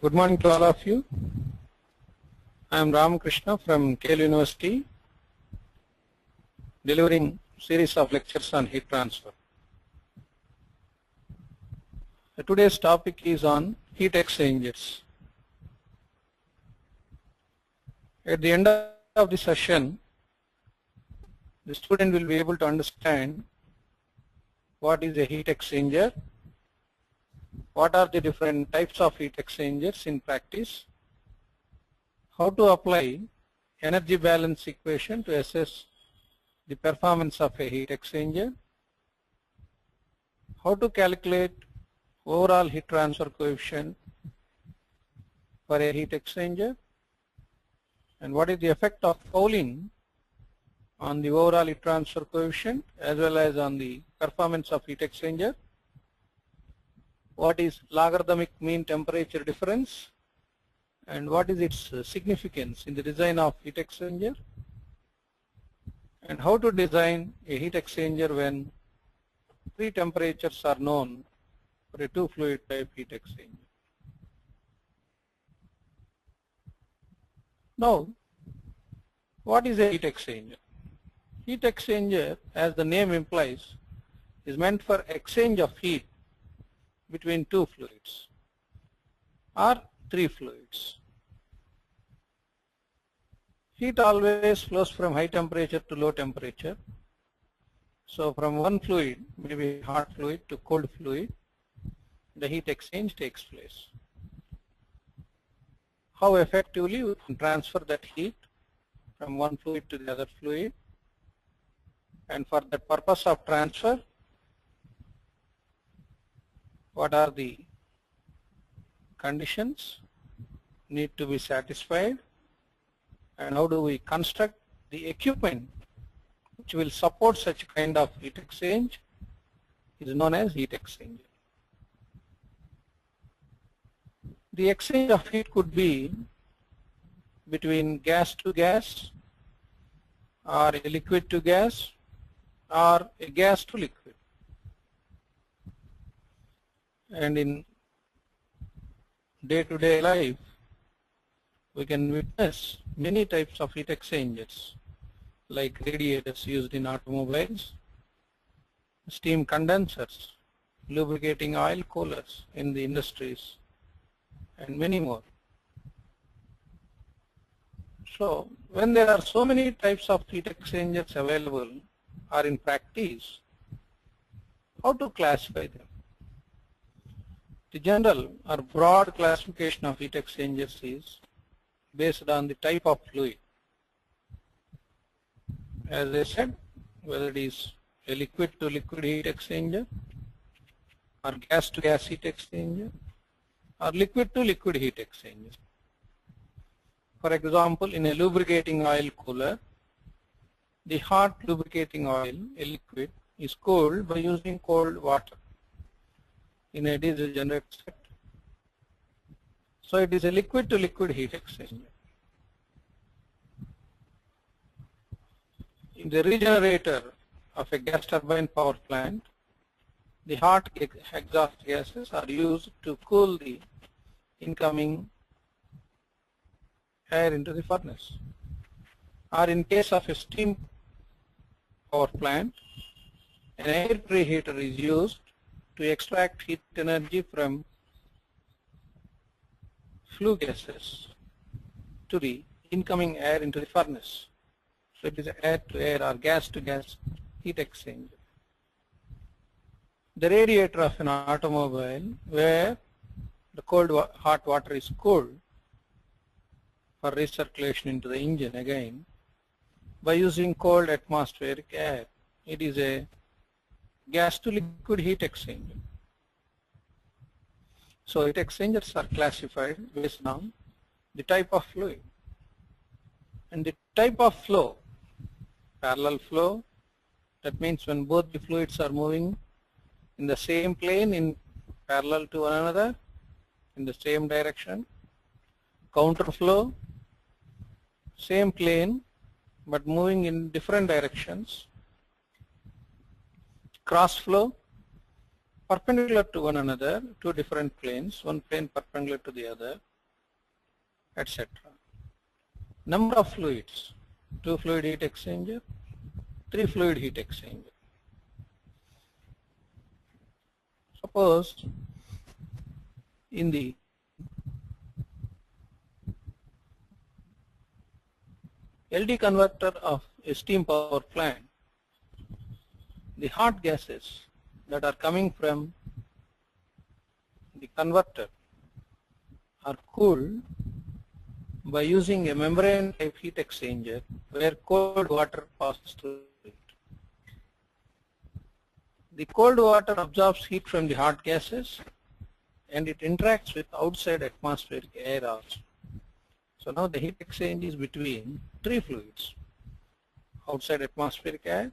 Good morning to all of you. I am Rama Krishna from KL University, delivering series of lectures on heat transfer. Today's topic is on heat exchangers. At the end of the session, the student will be able to understand what is a heat exchanger, what are the different types of heat exchangers in practice, how to apply energy balance equation to assess the performance of a heat exchanger, how to calculate overall heat transfer coefficient for a heat exchanger, and what is the effect of fouling on the overall heat transfer coefficient as well as on the performance of heat exchanger, what is logarithmic mean temperature difference, and what is its significance in the design of heat exchanger, and how to design a heat exchanger when three temperatures are known for a two fluid type heat exchanger. Now, what is a heat exchanger? Heat exchanger, as the name implies, is meant for exchange of heat between two fluids or three fluids. Heat always flows from high temperature to low temperature. So from one fluid, maybe hot fluid to cold fluid, the heat exchange takes place. How effectively we can transfer that heat from one fluid to the other fluid, and for the purpose of transfer, what are the conditions need to be satisfied, and how do we construct the equipment which will support such kind of heat exchange is known as heat exchanger. The exchange of heat could be between gas to gas, or a liquid to gas, or a gas to liquid. And in day-to-day life, we can witness many types of heat exchangers, like radiators used in automobiles, steam condensers, lubricating oil coolers in the industries, and many more. So when there are so many types of heat exchangers available or in practice, how to classify them? The general or broad classification of heat exchangers is based on the type of fluid. As I said, whether it is a liquid to liquid heat exchanger, or gas to gas heat exchanger, or liquid to liquid heat exchanger. For example, in a lubricating oil cooler, the hot lubricating oil, a liquid, is cooled by using cold water in a diesel generator set. So it is a liquid to liquid heat exchanger. In the regenerator of a gas turbine power plant, the hot exhaust gases are used to cool the incoming air into the furnace. Or in case of a steam power plant, an air preheater is used to extract heat energy from flue gases to the incoming air into the furnace. So it is air to air or gas to gas heat exchanger. The radiator of an automobile, where the hot water is cooled for recirculation into the engine again by using cold atmospheric air, it is a gas to liquid heat exchanger. So heat exchangers are classified based on the type of fluid and the type of flow. Parallel flow, that means when both the fluids are moving in the same plane in parallel to one another in the same direction. Counterflow, same plane but moving in different directions. Cross flow, perpendicular to one another, two different planes, one plane perpendicular to the other, etc. Number of fluids, 2 fluid heat exchanger, 3 fluid heat exchanger. Suppose in the LD converter of a steam power plant, the hot gases that are coming from the converter are cooled by using a membrane type heat exchanger where cold water passes through it. The cold water absorbs heat from the hot gases and it interacts with outside atmospheric air also. So now the heat exchange is between 3 fluids: outside atmospheric air,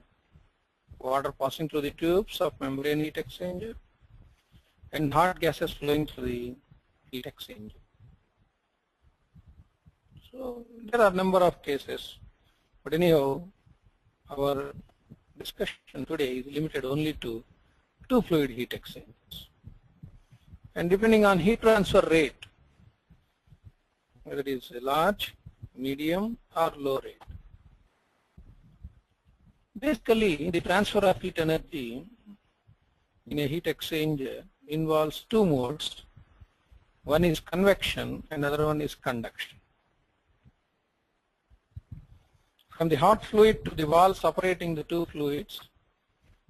water passing through the tubes of membrane heat exchanger, and hot gases flowing through the heat exchanger. So there are a number of cases, but anyhow our discussion today is limited only to 2 fluid heat exchangers. And depending on heat transfer rate, whether it is a large, medium or low rate. Basically, the transfer of heat energy in a heat exchanger involves 2 modes. One is convection and another one is conduction. From the hot fluid to the wall separating the 2 fluids,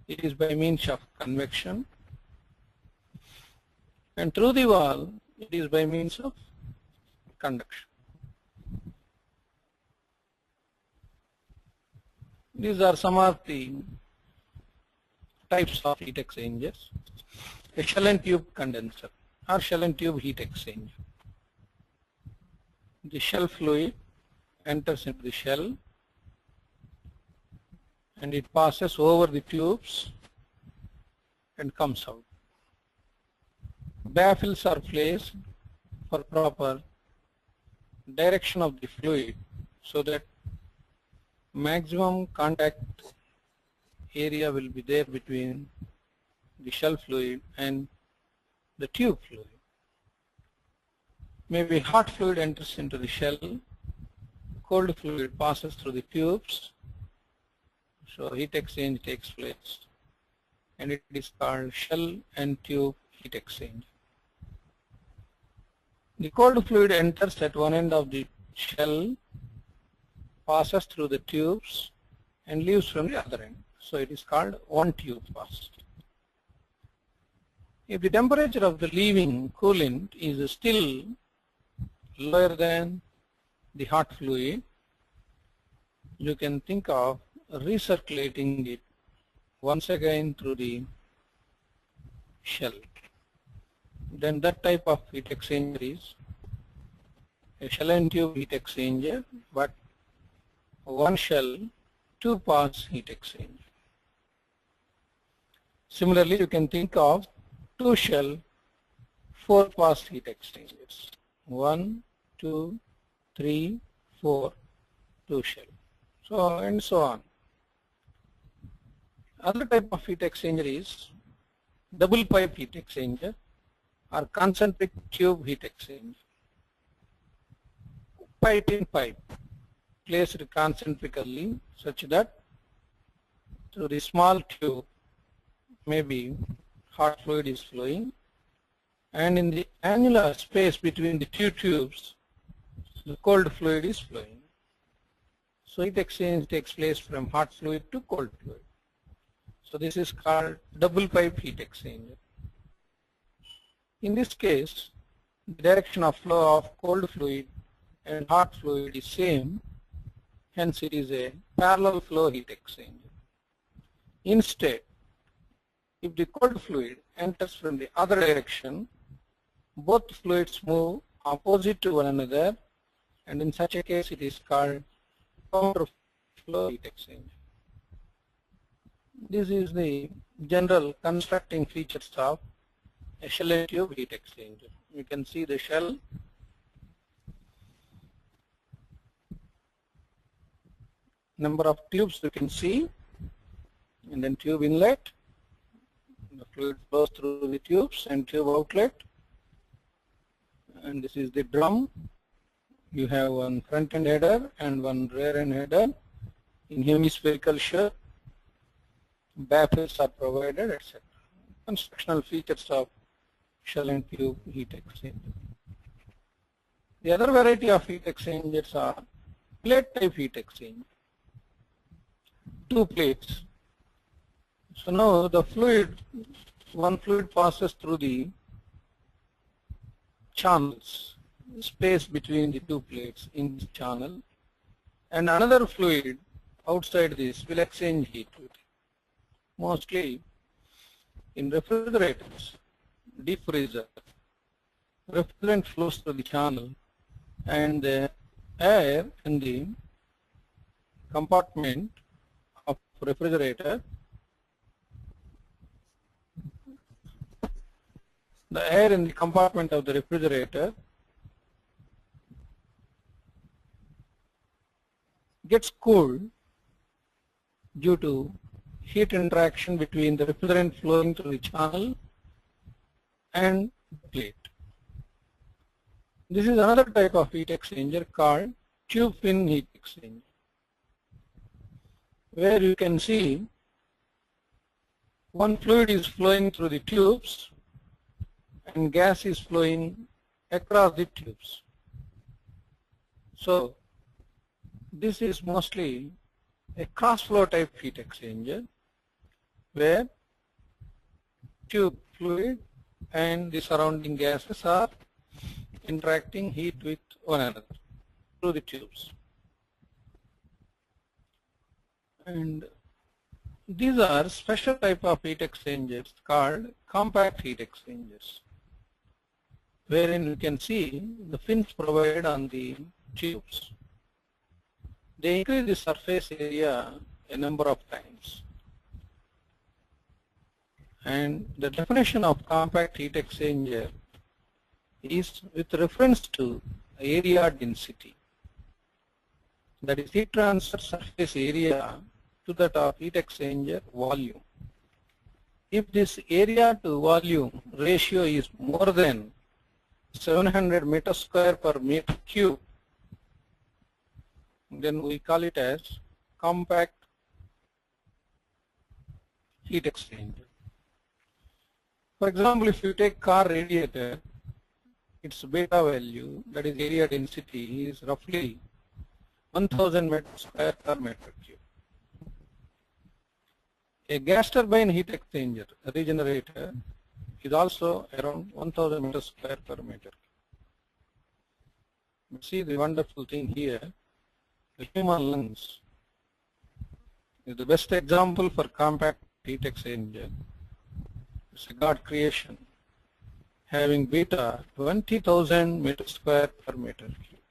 it is by means of convection, and through the wall it is by means of conduction. These are some of the types of heat exchangers. A shell and tube condenser or shell and tube heat exchanger. The shell fluid enters into the shell and it passes over the tubes and comes out. Baffles are placed for proper direction of the fluid so that maximum contact area will be there between the shell fluid and the tube fluid. Maybe hot fluid enters into the shell, cold fluid passes through the tubes, so heat exchange takes place, and it is called shell and tube heat exchange. The cold fluid enters at one end of the shell, passes through the tubes and leaves from the other end. So it is called one tube pass. If the temperature of the leaving coolant is still lower than the hot fluid, you can think of recirculating it once again through the shell. Then that type of heat exchanger is a shell and tube heat exchanger, but one shell, 2 pass heat exchanger. Similarly, you can think of 2 shell, 4 pass heat exchangers. 1, 2, 3, 4, 2 shell. So and so on. Other type of heat exchanger is double pipe heat exchanger or concentric tube heat exchanger. Pipe in pipe placed concentrically such that through the small tube maybe hot fluid is flowing, and in the annular space between the 2 tubes the cold fluid is flowing. So heat exchange takes place from hot fluid to cold fluid. So this is called double pipe heat exchanger. In this case, the direction of flow of cold fluid and hot fluid is same, hence it is a parallel flow heat exchanger. Instead, if the cold fluid enters from the other direction, both fluids move opposite to one another, and in such a case it is called counter flow heat exchanger. This is the general constructing features of a shell and tube heat exchanger. You can see the shell, number of tubes you can see, and then tube inlet, the fluid flows through the tubes, and tube outlet, and this is the drum You have one front end header and one rear end header in hemispherical shape. Baffles are provided, etc. Constructional features of shell and tube heat exchanger. The other variety of heat exchangers are plate type heat exchanger. Two plates. So now the fluid, one fluid passes through the channels, space between the two plates in this channel, and another fluid outside this will exchange heat with it. Mostly in refrigerators, deep freezer, refrigerant flows through the channel and the air in the compartment of refrigerator, the air in the compartment of the refrigerator gets cooled due to heat interaction between the refrigerant flowing through the channel and the plate. This is another type of heat exchanger called tube fin heat exchanger, where you can see one fluid is flowing through the tubes and gas is flowing across the tubes. So this is mostly a cross flow type heat exchanger where tube fluid and the surrounding gases are interacting heat with one another through the tubes. And these are special type of heat exchangers called compact heat exchangers, wherein you can see the fins provided on the tubes. They increase the surface area a number of times. And the definition of compact heat exchanger is with reference to area density. That is heat transfer surface area to that of heat exchanger volume. If this area to volume ratio is more than 700 meter square per meter cube, then we call it as compact heat exchanger. For example, if you take car radiator, its beta value, that is area density, is roughly 1000 meter square per meter cube. A gas turbine heat exchanger, a regenerator, is also around 1000 meter square per meter cube. See the wonderful thing here, the human lungs is the best example for compact heat exchanger. It's a God creation, having beta 20,000 meter square per meter cube.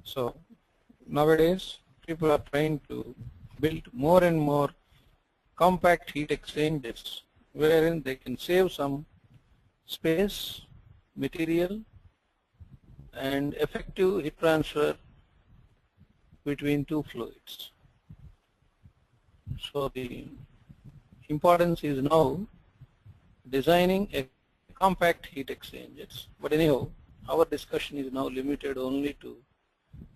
So nowadays people are trying to build more and more compact heat exchangers wherein they can save some space, material, and effective heat transfer between two fluids. So the importance is now designing a compact heat exchangers. But anyhow, our discussion is now limited only to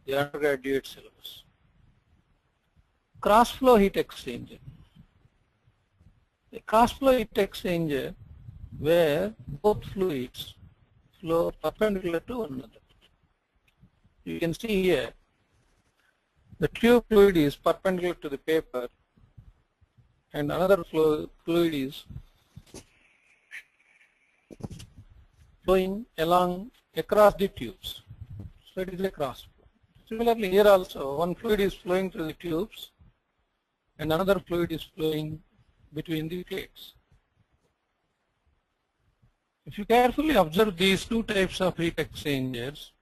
the undergraduate syllabus. Cross flow heat exchanger. A cross flow heat exchanger where both fluids flow perpendicular to one another. You can see here the tube fluid is perpendicular to the paper and another fluid is flowing along across the tubes. So it is a cross flow. Similarly here also one fluid is flowing through the tubes and another fluid is flowing between the plates. If you carefully observe these two types of heat exchangers,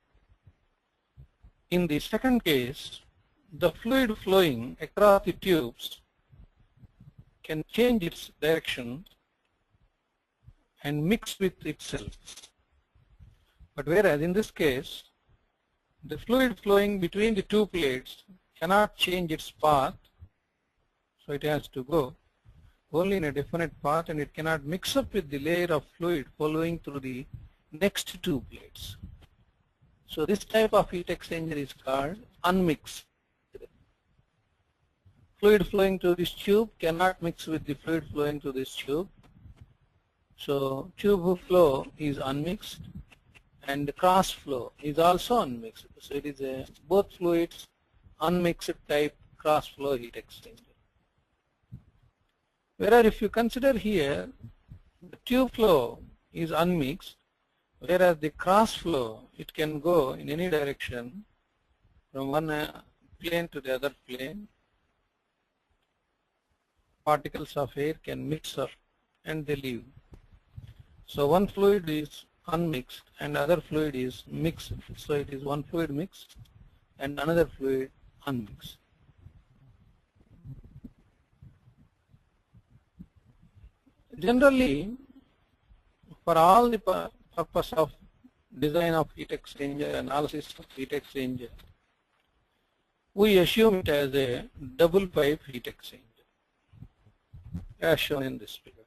in the second case, the fluid flowing across the tubes can change its direction and mix with itself. But whereas in this case, the fluid flowing between the two plates cannot change its path, so it has to go only in a definite path and it cannot mix up with the layer of fluid flowing through the next two plates. So this type of heat exchanger is called unmixed. Fluid flowing through this tube cannot mix with the fluid flowing through this tube. So tube flow is unmixed and cross flow is also unmixed. So it is a both fluids unmixed type cross flow heat exchanger. Whereas if you consider here, the tube flow is unmixed, whereas the cross flow, it can go in any direction from one plane to the other plane. Particles of air can mix up and they leave. So one fluid is unmixed and other fluid is mixed. So it is one fluid mixed and another fluid unmixed. Generally, for all the purpose of design of heat exchanger, analysis of heat exchanger, we assume it as a double pipe heat exchanger, as shown in this figure.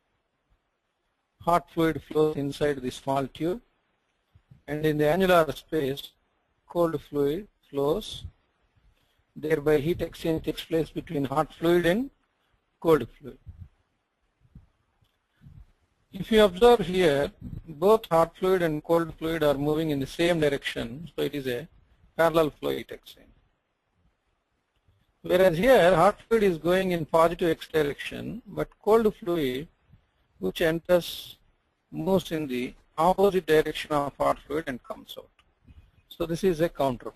Hot fluid flows inside the small tube, and in the annular space, cold fluid flows. Thereby, heat exchange takes place between hot fluid and cold fluid. If you observe here, both hot fluid and cold fluid are moving in the same direction, so it is a parallel flow heat exchanger. Whereas here, hot fluid is going in positive x direction, but cold fluid, which enters, moves in the opposite direction of hot fluid and comes out. So this is a counterflow.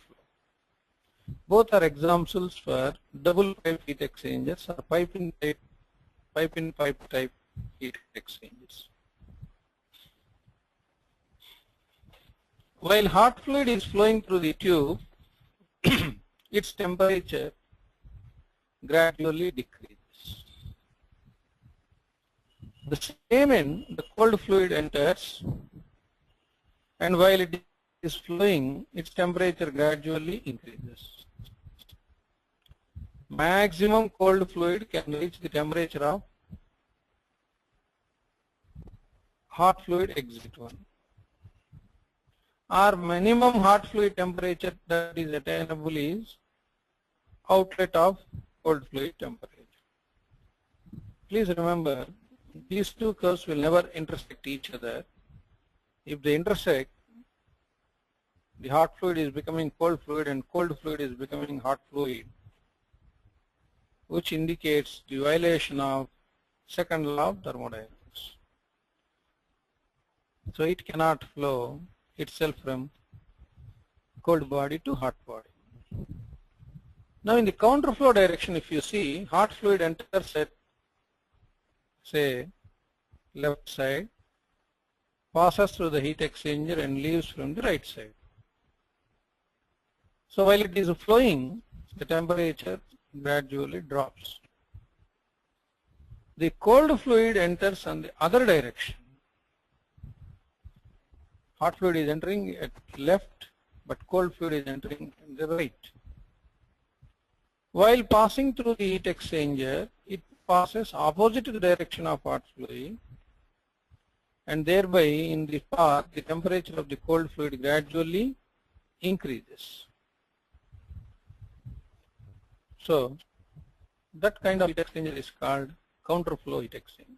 Both are examples for double pipe heat exchangers or pipe-in-pipe type heat exchangers. While hot fluid is flowing through the tube, its temperature gradually decreases. The same in the cold fluid enters, and while it is flowing, its temperature gradually increases. Maximum cold fluid can reach the temperature of hot fluid exit 1, or minimum hot fluid temperature that is attainable is outlet of cold fluid temperature. Please remember, these two curves will never intersect each other. If they intersect, the hot fluid is becoming cold fluid and cold fluid is becoming hot fluid, which indicates the violation of second law of thermodynamics. So it cannot flow itself from cold body to hot body. Now in the counterflow direction, if you see, hot fluid enters at, say, left side, passes through the heat exchanger and leaves from the right side. So while it is flowing, the temperature gradually drops. The cold fluid enters on the other direction. Hot fluid is entering at left, but cold fluid is entering at the right. While passing through the heat exchanger, it passes opposite to the direction of hot fluid, and thereby in the path the temperature of the cold fluid gradually increases. So that kind of heat exchanger is called counterflow heat exchanger.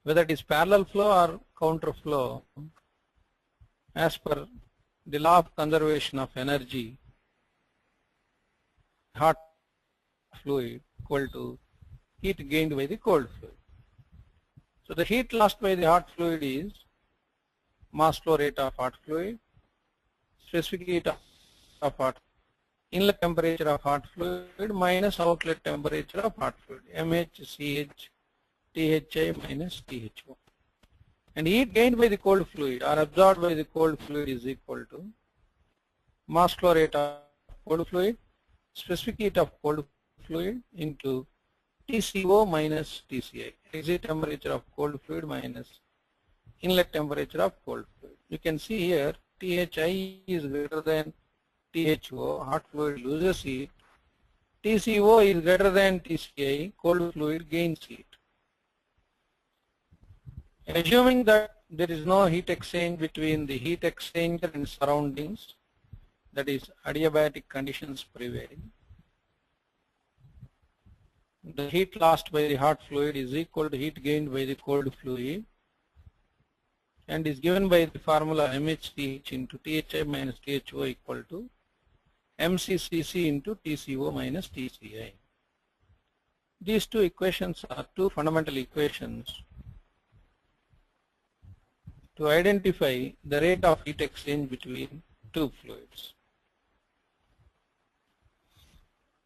Whether it is parallel flow or counterflow, as per the law of conservation of energy, hot fluid equal to heat gained by the cold fluid. So the heat lost by the hot fluid is mass flow rate of hot fluid, specific heat of hot, inlet temperature of hot fluid minus outlet temperature of hot fluid, MHCH THI minus THO. And heat gained by the cold fluid or absorbed by the cold fluid is equal to mass flow rate of cold fluid, specific heat of cold fluid into TCO minus TCI, exit temperature of cold fluid minus inlet temperature of cold fluid. You can see here THI is greater than THO, hot fluid loses heat. TCO is greater than TCI, cold fluid gains heat. Assuming that there is no heat exchange between the heat exchanger and surroundings, that is adiabatic conditions prevailing. The heat lost by the hot fluid is equal to heat gained by the cold fluid and is given by the formula MHTH into THI minus THO equal to MCCC into TCO minus TCI. These two equations are two fundamental equations to identify the rate of heat exchange between two fluids.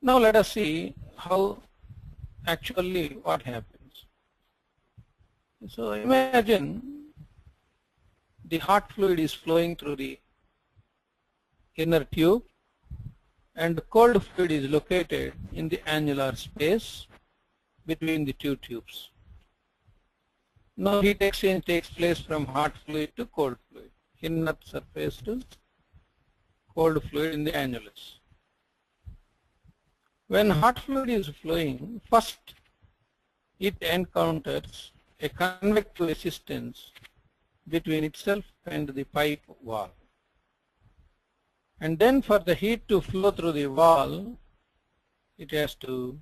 Now let us see how actually what happens. So imagine the hot fluid is flowing through the inner tube and the cold fluid is located in the annular space between the two tubes. Now heat exchange takes place from hot fluid to cold fluid, inner surface to cold fluid in the annulus. When hot fluid is flowing, first it encounters a convective resistance between itself and the pipe wall. And then for the heat to flow through the wall, it has to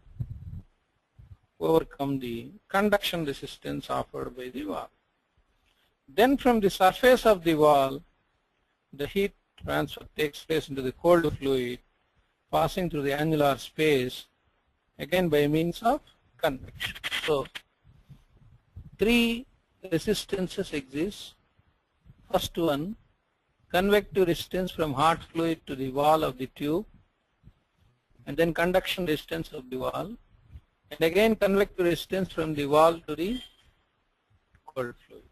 overcome the conduction resistance offered by the wall. Then from the surface of the wall, the heat transfer takes place into the cold fluid, passing through the annular space, again by means of convection. So three resistances exist. First one, convective resistance from hot fluid to the wall of the tube, and then conduction resistance of the wall, and again convective resistance from the wall to the cold fluid.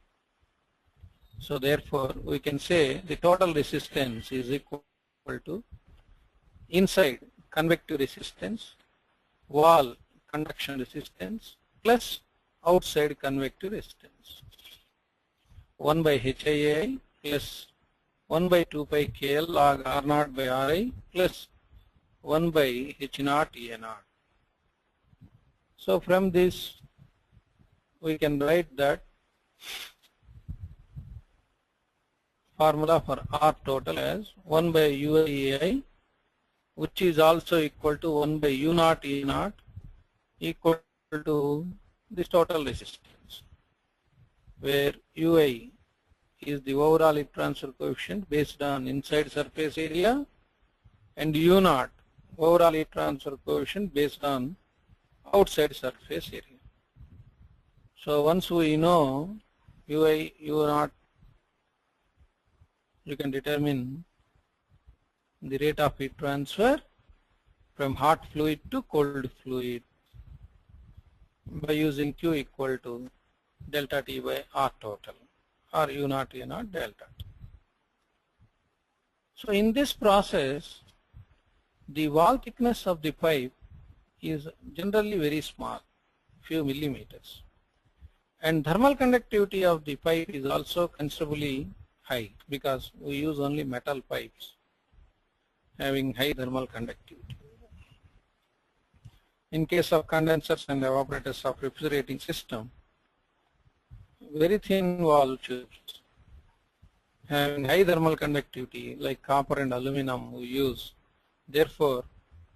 So therefore we can say the total resistance is equal to inside convective resistance, wall conduction resistance plus outside convective resistance, 1 by HII plus 1 by 2 pi KL log R0 by Ri plus 1 by H0 E0. So from this we can write that formula for R total as 1 by UIAI, which is also equal to 1 by U0 E0 equal to this total resistance, where UI is the overall heat transfer coefficient based on inside surface area, and U0 overall heat transfer coefficient based on outside surface area. So once we know UI, U0, you can determine the rate of heat transfer from hot fluid to cold fluid by using Q equal to delta T by R total, or U0 A0 delta T. So in this process, the wall thickness of the pipe is generally very small, few millimeters, and thermal conductivity of the pipe is also considerably high because we use only metal pipes having high thermal conductivity. In case of condensers and evaporators of refrigerating system, very thin wall tubes having high thermal conductivity like copper and aluminum we use. Therefore,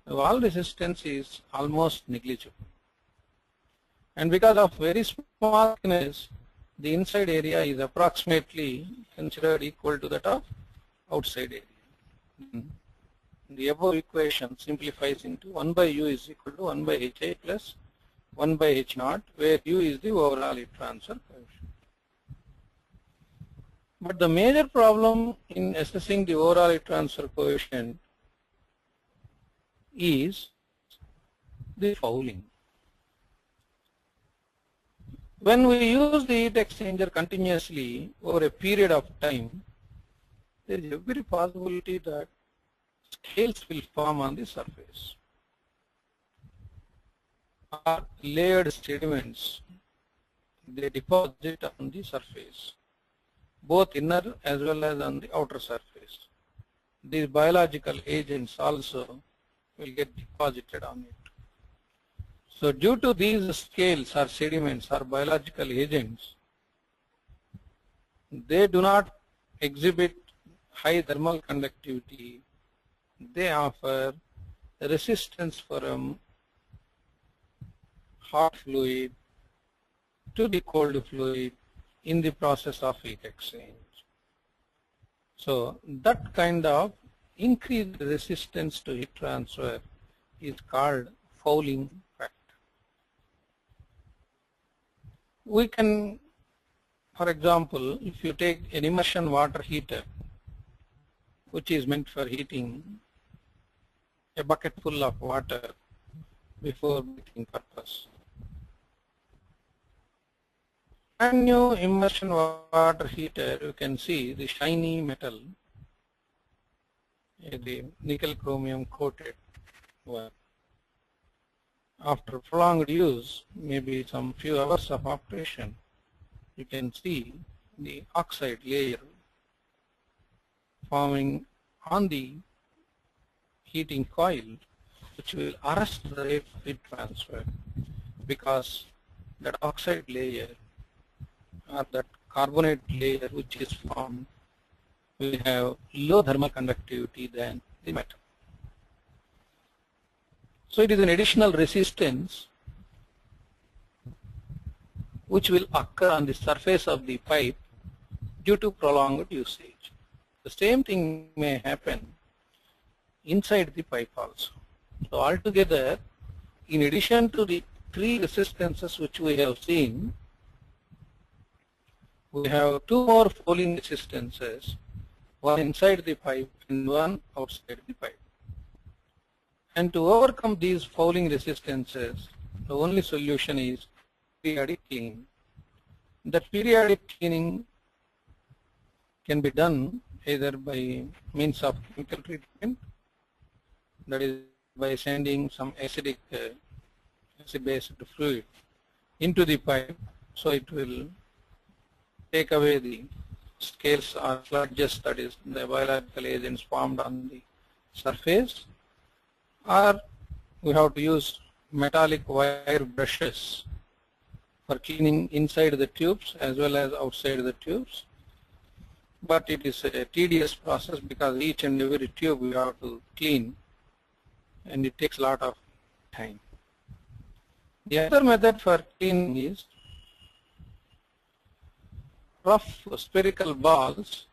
the wall resistance is almost negligible. And because of very small thickness, the inside area is approximately considered equal to that of outside area. The above equation simplifies into 1 by U is equal to 1 by HI plus 1 by H0, where U is the overall heat transfer coefficient. But the major problem in assessing the overall heat transfer coefficient is the fouling. When we use the heat exchanger continuously over a period of time, there is every possibility that scales will form on the surface, or layered sediments, they deposit on the surface, both inner as well as on the outer surface. These biological agents also will get deposited on it. So due to these scales or sediments or biological agents, they do not exhibit high thermal conductivity. They offer resistance from hot fluid to the cold fluid in the process of heat exchange. So that kind of increased resistance to heat transfer is called fouling factor. We can, for example, if you take an immersion water heater, which is meant for heating a bucket full of water before heating purpose. And new immersion water heater, you can see the shiny metal, the nickel chromium coated one. After prolonged use, maybe some few hours of operation, you can see the oxide layer forming on the heating coil, which will arrest the rate of heat transfer, because that oxide layer or that carbonate layer which is formed will have low thermal conductivity than the metal. So it is an additional resistance which will occur on the surface of the pipe due to prolonged usage. The same thing may happen inside the pipe also. So altogether, in addition to the three resistances which we have seen, we have two more fouling resistances, one inside the pipe and one outside the pipe. And to overcome these fouling resistances, the only solution is periodic cleaning. That periodic cleaning can be done either by means of chemical treatment, that is by sending some acid-based fluid into the pipe, so it will take away the scales or sludges, that is the biological agents formed on the surface, or we have to use metallic wire brushes for cleaning inside the tubes as well as outside the tubes. But it is a tedious process because each and every tube we have to clean, and it takes a lot of time. The other method for cleaning is rough spherical balls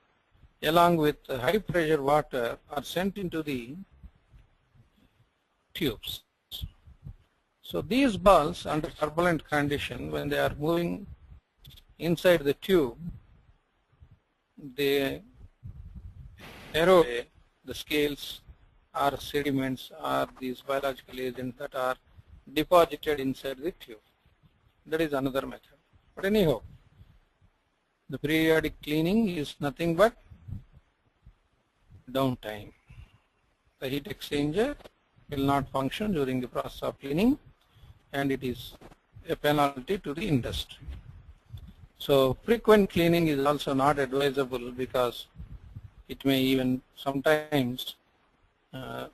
along with high pressure water are sent into the tubes. So these balls under turbulent condition, when they are moving inside the tube, they erode the scales or sediments or these biological agents that are deposited inside the tube. That is another method. But anyhow, the periodic cleaning is nothing but downtime. The heat exchanger will not function during the process of cleaning, and it is a penalty to the industry. So frequent cleaning is also not advisable because it may even sometimes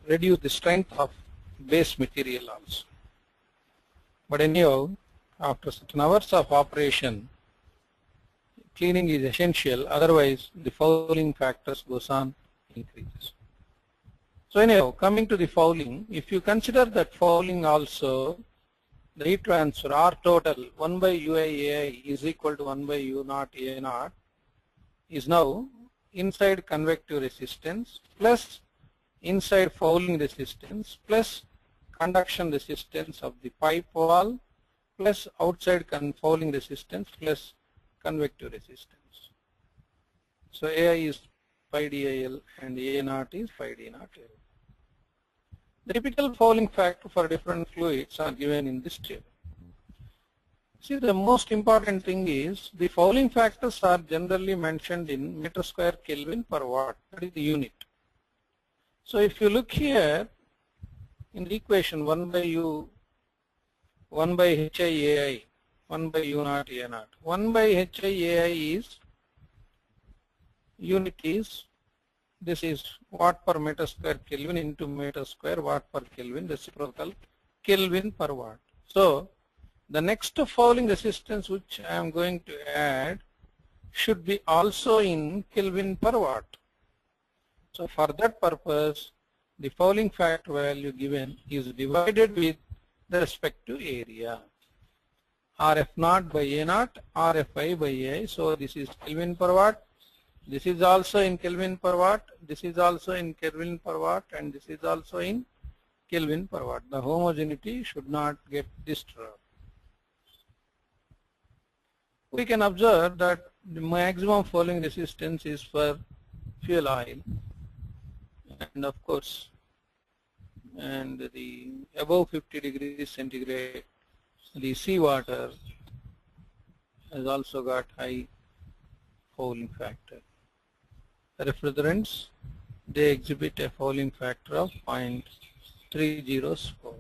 reduce the strength of base material also. But anyhow, after certain hours of operation, cleaning is essential, otherwise the fouling factors goes on increases. So anyhow, coming to the fouling, if you consider that fouling also, the heat transfer R total 1 by UIAI is equal to 1 by U naught A naught is now inside convective resistance plus inside fouling resistance plus conduction resistance of the pipe wall plus outside fouling resistance plus convective resistance. So AI is pi DIL and A naught is pi D naught L. The typical fouling factor for different fluids are given in this table. See, the most important thing is the fouling factors are generally mentioned in meter square Kelvin per watt, that is the unit. So if you look here in the equation 1 by U, 1 by HIAI, 1 by U naught A naught. 1 by HIAI is, unit is, this is watt per meter square Kelvin into meter square watt per Kelvin, reciprocal Kelvin per watt. So the next fouling resistance which I am going to add should be also in Kelvin per watt. So for that purpose, the fouling factor value given is divided with the respective area. Rf0 by A0, Rfi by A. So this is Kelvin per watt. This is also in Kelvin per watt. This is also in Kelvin per watt, and this is also in Kelvin per watt. The homogeneity should not get disturbed. We can observe that the maximum fouling resistance is for fuel oil, and of course, and the above 50 degrees centigrade, the seawater has also got high fouling factor. Refrigerants, they exhibit a fouling factor of 0.304.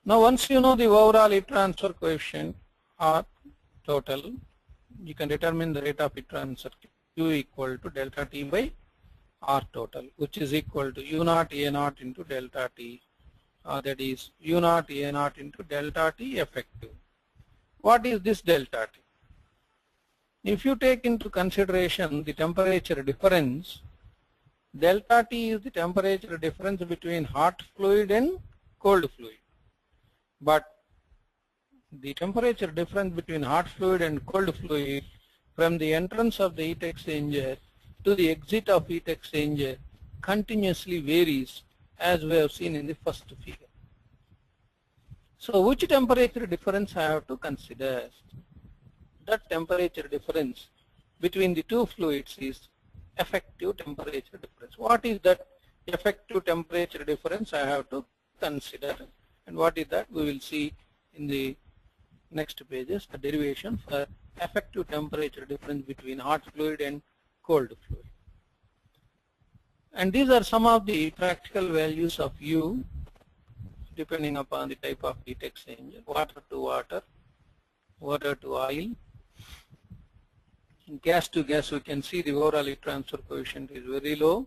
Now once you know the overall heat transfer coefficient or total, you can determine the rate of heat transfer Q equal to delta T by R total, which is equal to U0 A0 into delta T, that is U0 A0 into delta T effective. What is this delta T? If you take into consideration the temperature difference, delta T is the temperature difference between hot fluid and cold fluid. But the temperature difference between hot fluid and cold fluid from the entrance of the heat exchanger to the exit of heat exchanger continuously varies, as we have seen in the first figure. So which temperature difference I have to consider? That temperature difference between the two fluids is effective temperature difference. What is that effective temperature difference I have to consider, and what is that? We will see in the next pages, the derivation for effective temperature difference between hot fluid and cold fluid. And these are some of the practical values of U depending upon the type of heat exchanger: water to water, water to oil. In gas to gas, we can see the overall heat transfer coefficient is very low,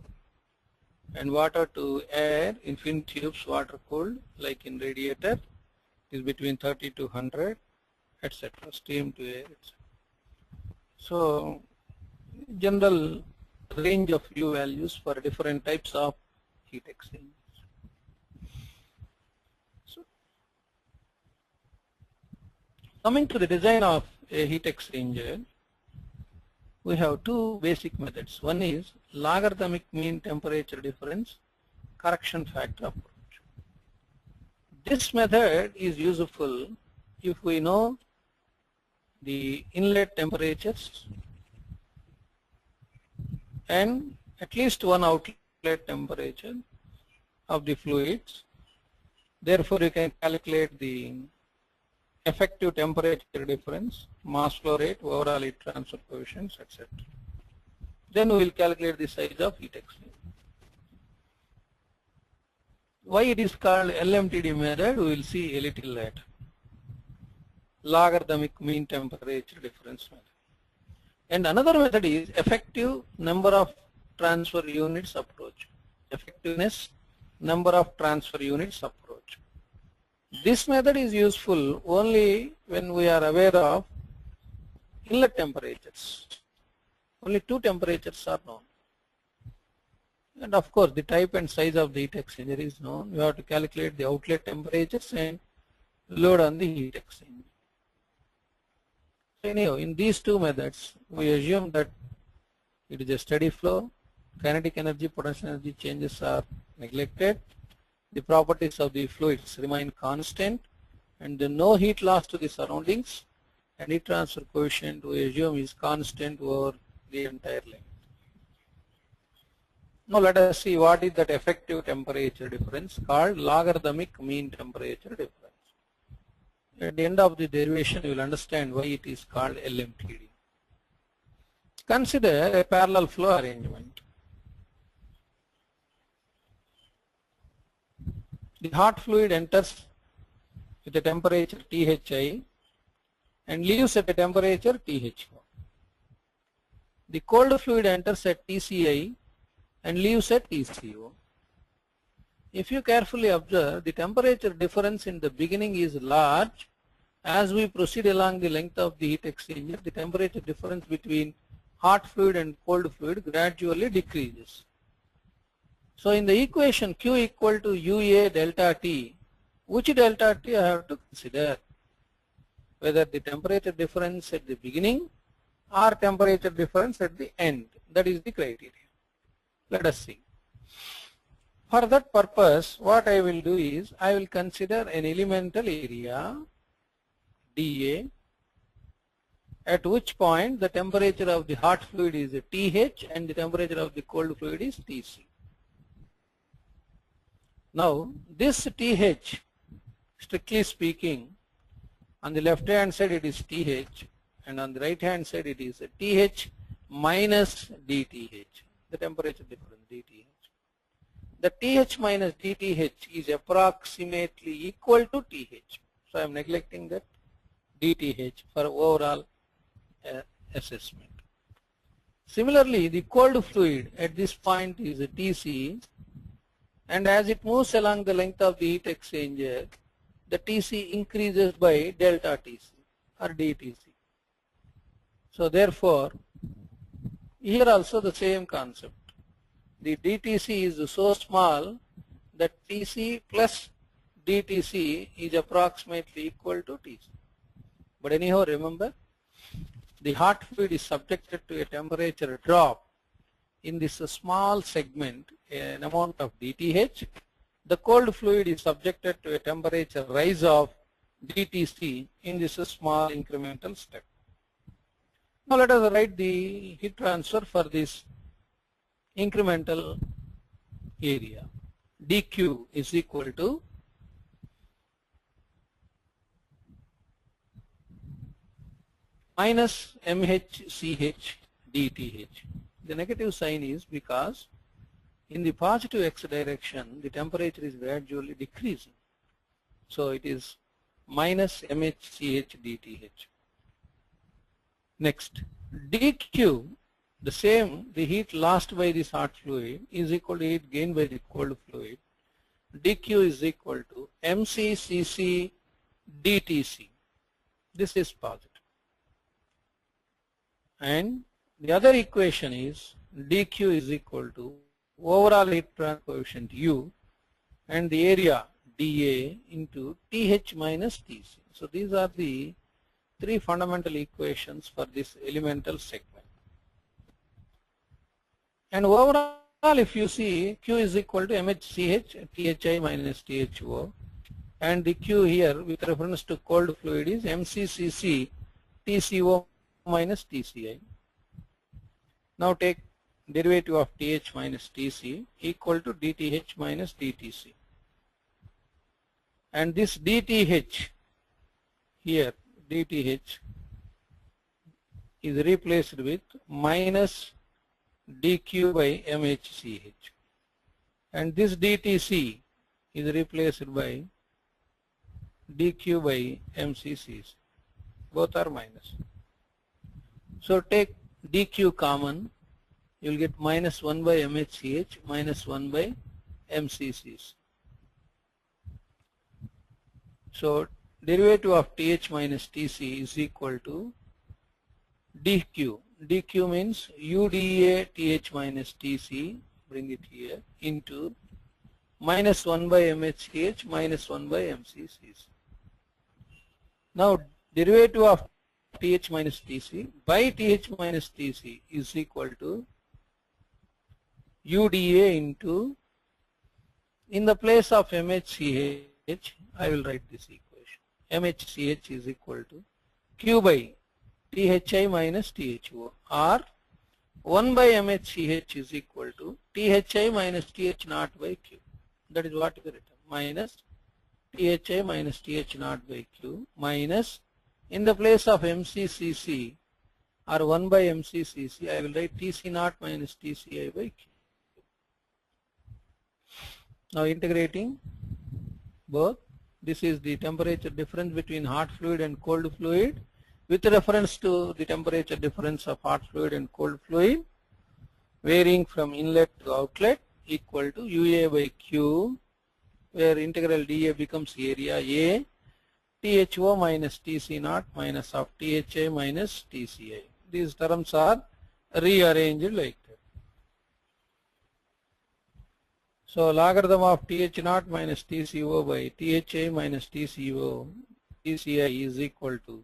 and water to air in fin tubes, water cooled like in radiator, is between 30 to 100, etc. Steam to air, etc. So general range of U values for different types of heat exchangers. So coming to the design of a heat exchanger, we have two basic methods. One is logarithmic mean temperature difference correction factor approach. This method is useful if we know the inlet temperatures and at least one outlet temperature of the fluids. Therefore, you can calculate the effective temperature difference, mass flow rate, overall heat transfer coefficients, etc. Then we will calculate the size of heat exchanger. Why it is called LMTD method, we will see a little later. Logarithmic mean temperature difference method. And another method is effective number of transfer units approach. Effectiveness number of transfer units approach. This method is useful only when we are aware of inlet temperatures. Only two temperatures are known. And of course, the type and size of the heat exchanger is known. You have to calculate the outlet temperatures and load on the heat exchanger. So anyhow, in these two methods, we assume that it is a steady flow, kinetic energy, potential energy changes are neglected, the properties of the fluids remain constant, and there no heat loss to the surroundings, and heat transfer coefficient we assume is constant over the entire length. Now let us see what is that effective temperature difference called logarithmic mean temperature difference. At the end of the derivation, you will understand why it is called LMTD. Consider a parallel flow arrangement. The hot fluid enters with a temperature Thi and leaves at a temperature Tho. The cold fluid enters at Tci and leaves at Tco. If you carefully observe, the temperature difference in the beginning is large as we proceed along the length of the heat exchanger, the temperature difference between hot fluid and cold fluid gradually decreases. So in the equation Q equal to UA delta T, which delta T I have to consider? Whether the temperature difference at the beginning or temperature difference at the end. That is the criteria. Let us see. For that purpose, what I will do is, I will consider an elemental area dA, at which point the temperature of the hot fluid is TH and the temperature of the cold fluid is TC. Now this TH, strictly speaking, on the left hand side it is TH and on the right hand side it is TH minus DTH, the temperature difference DTH. The TH minus DTH is approximately equal to TH. So I am neglecting that DTH for overall assessment. Similarly, the cold fluid at this point is TC, and as it moves along the length of the heat exchanger, the TC increases by delta TC or DTC. So therefore, here also the same concept. The DTC is so small that TC plus DTC is approximately equal to TC. But anyhow, remember, the hot fluid is subjected to a temperature drop in this small segment, an amount of DTH. The cold fluid is subjected to a temperature rise of DTC in this small incremental step. Now let us write the heat transfer for this incremental area. dQ is equal to minus mHCH dTH. The negative sign is because in the positive x direction the temperature is gradually decreasing. So it is minus mHCH dTH. Next, dQ, the same, the heat lost by this hot fluid is equal to heat gained by the cold fluid. dQ is equal to mCCC dTC. This is positive. And the other equation is dQ is equal to overall heat transfer coefficient U and the area dA into TH minus TC. So these are the three fundamental equations for this elemental segment. And overall, if you see, Q is equal to MHCH THI minus THO, and the Q here with reference to cold fluid is MCCC TCO minus TCI. Now take derivative of TH minus TC equal to DTH minus DTC. And this DTH here, DTH is replaced with minus dQ by MHCH, and this DTC is replaced by dQ by MCCC. Both are minus. So take dQ common, you will get minus 1 by MHCH minus 1 by MCCC. So derivative of TH minus TC is equal to dQ. dQ means UdA TH minus TC, bring it here, into minus 1 by MHCH minus 1 by MCCC. Now derivative of TH minus TC by TH minus TC is equal to UdA into, in the place of MHCH, I will write this equation. MHCH is equal to Q by THI minus THO, or 1 by MHCH is equal to THI minus TH naught by Q. That is what is written, minus THI minus TH naught by Q minus, in the place of MCCC or 1 by MCCC, I will write TC naught minus TCI by Q. Now integrating both, this is the temperature difference between hot fluid and cold fluid with reference to the temperature difference of hot fluid and cold fluid varying from inlet to outlet equal to UA by Q, where integral dA becomes area A, THO minus TC naught minus of THA minus TCI. These terms are rearranged like that. So logarithm of TH naught minus TCO by THA minus TCI is equal to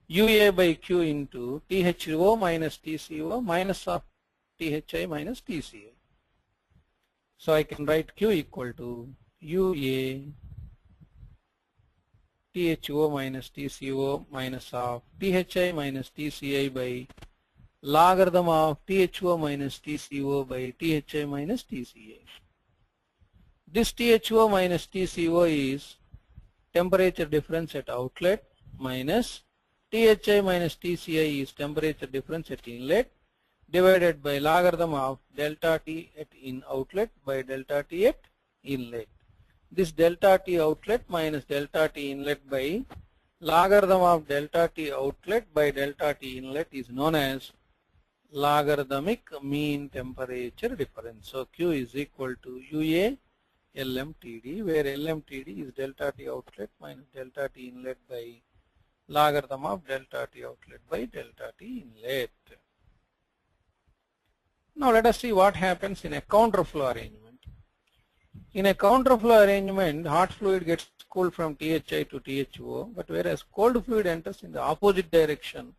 UA by Q into THO minus TCO minus of THI minus TCI. So I can write Q equal to UA THO minus TCO minus of THI minus TCI by logarithm of THO minus TCO by THI minus TCI. This THO minus TCO is temperature difference at outlet minus THI minus TCI is temperature difference at inlet divided by logarithm of delta T at in outlet by delta T at inlet. This delta T outlet minus delta T inlet by logarithm of delta T outlet by delta T inlet is known as logarithmic mean temperature difference. So Q is equal to UA LMTD, where LMTD is delta T outlet minus delta T inlet by logarithm of delta T outlet by delta T inlet. Now let us see what happens in a counterflow arrangement. In a counterflow arrangement, hot fluid gets cooled from THI to THO, but whereas cold fluid enters in the opposite direction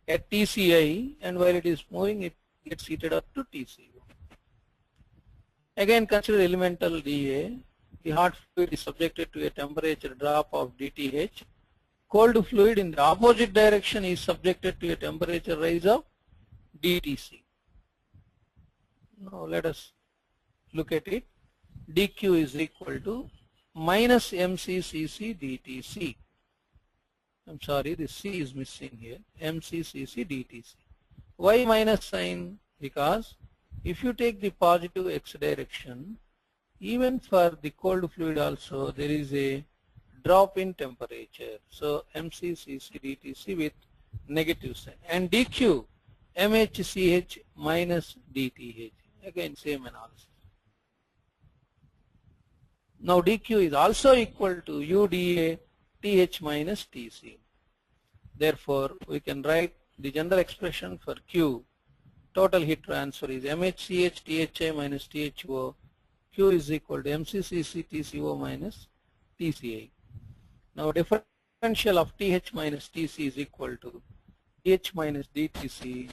at TCI, and while it is moving, it gets heated up to TCO. Again, consider elemental dA. The hot fluid is subjected to a temperature drop of dTH. Cold fluid in the opposite direction is subjected to a temperature rise of dTc. Now let us look at it. dQ is equal to minus mccc dTc. I'm sorry, the C is missing here. mccc dTc. Why minus sign? Because if you take the positive x direction, even for the cold fluid also there is a drop in temperature. So mccc dTc with negative sign. And dQ mHch minus dTH. Again same analysis. Now dQ is also equal to UdA TH minus TC. Therefore, we can write the general expression for Q. Total heat transfer is mHch THI minus THO. Q is equal to mccc TCO minus TCI. Now differential of TH minus TC is equal to TH minus DTC,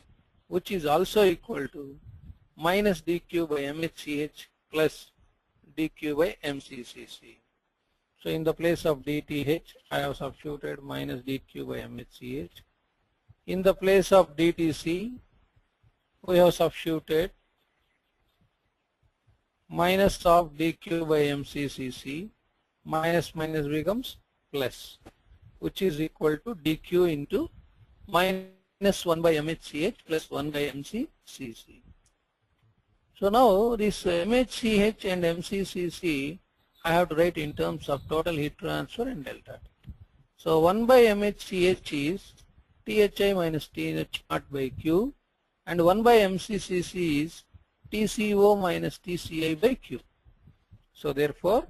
which is also equal to minus dQ by mHch plus dQ by mccc. So in the place of dTH, I have substituted minus dQ by mHch. In the place of dTc, we have substituted minus of dQ by mccc. Minus minus becomes plus, which is equal to dQ into minus 1 by mHch plus 1 by mccc. So now this mHch and mccc I have to write in terms of total heat transfer and delta T. So 1 by mHch is THI minus TH naught by Q, and 1 by mccc is TCO minus TCI by Q. So therefore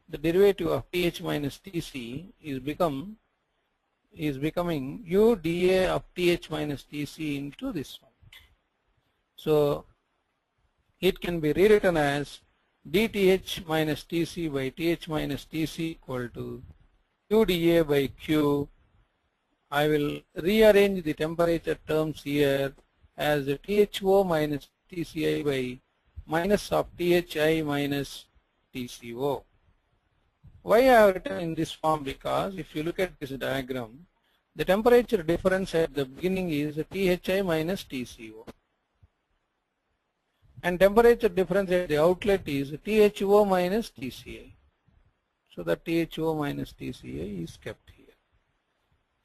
the derivative of TH minus TC is becoming U dA of TH minus TC into this one. So it can be rewritten as dTH minus TC by TH minus TC equal to UdA by Q. I will rearrange the temperature terms here as THO minus TCI by minus of THI minus TCO. Why I have written in this form? Because if you look at this diagram, the temperature difference at the beginning is THI minus TCO. And temperature difference at the outlet is THO minus TCI. So the THO minus TCI is kept here.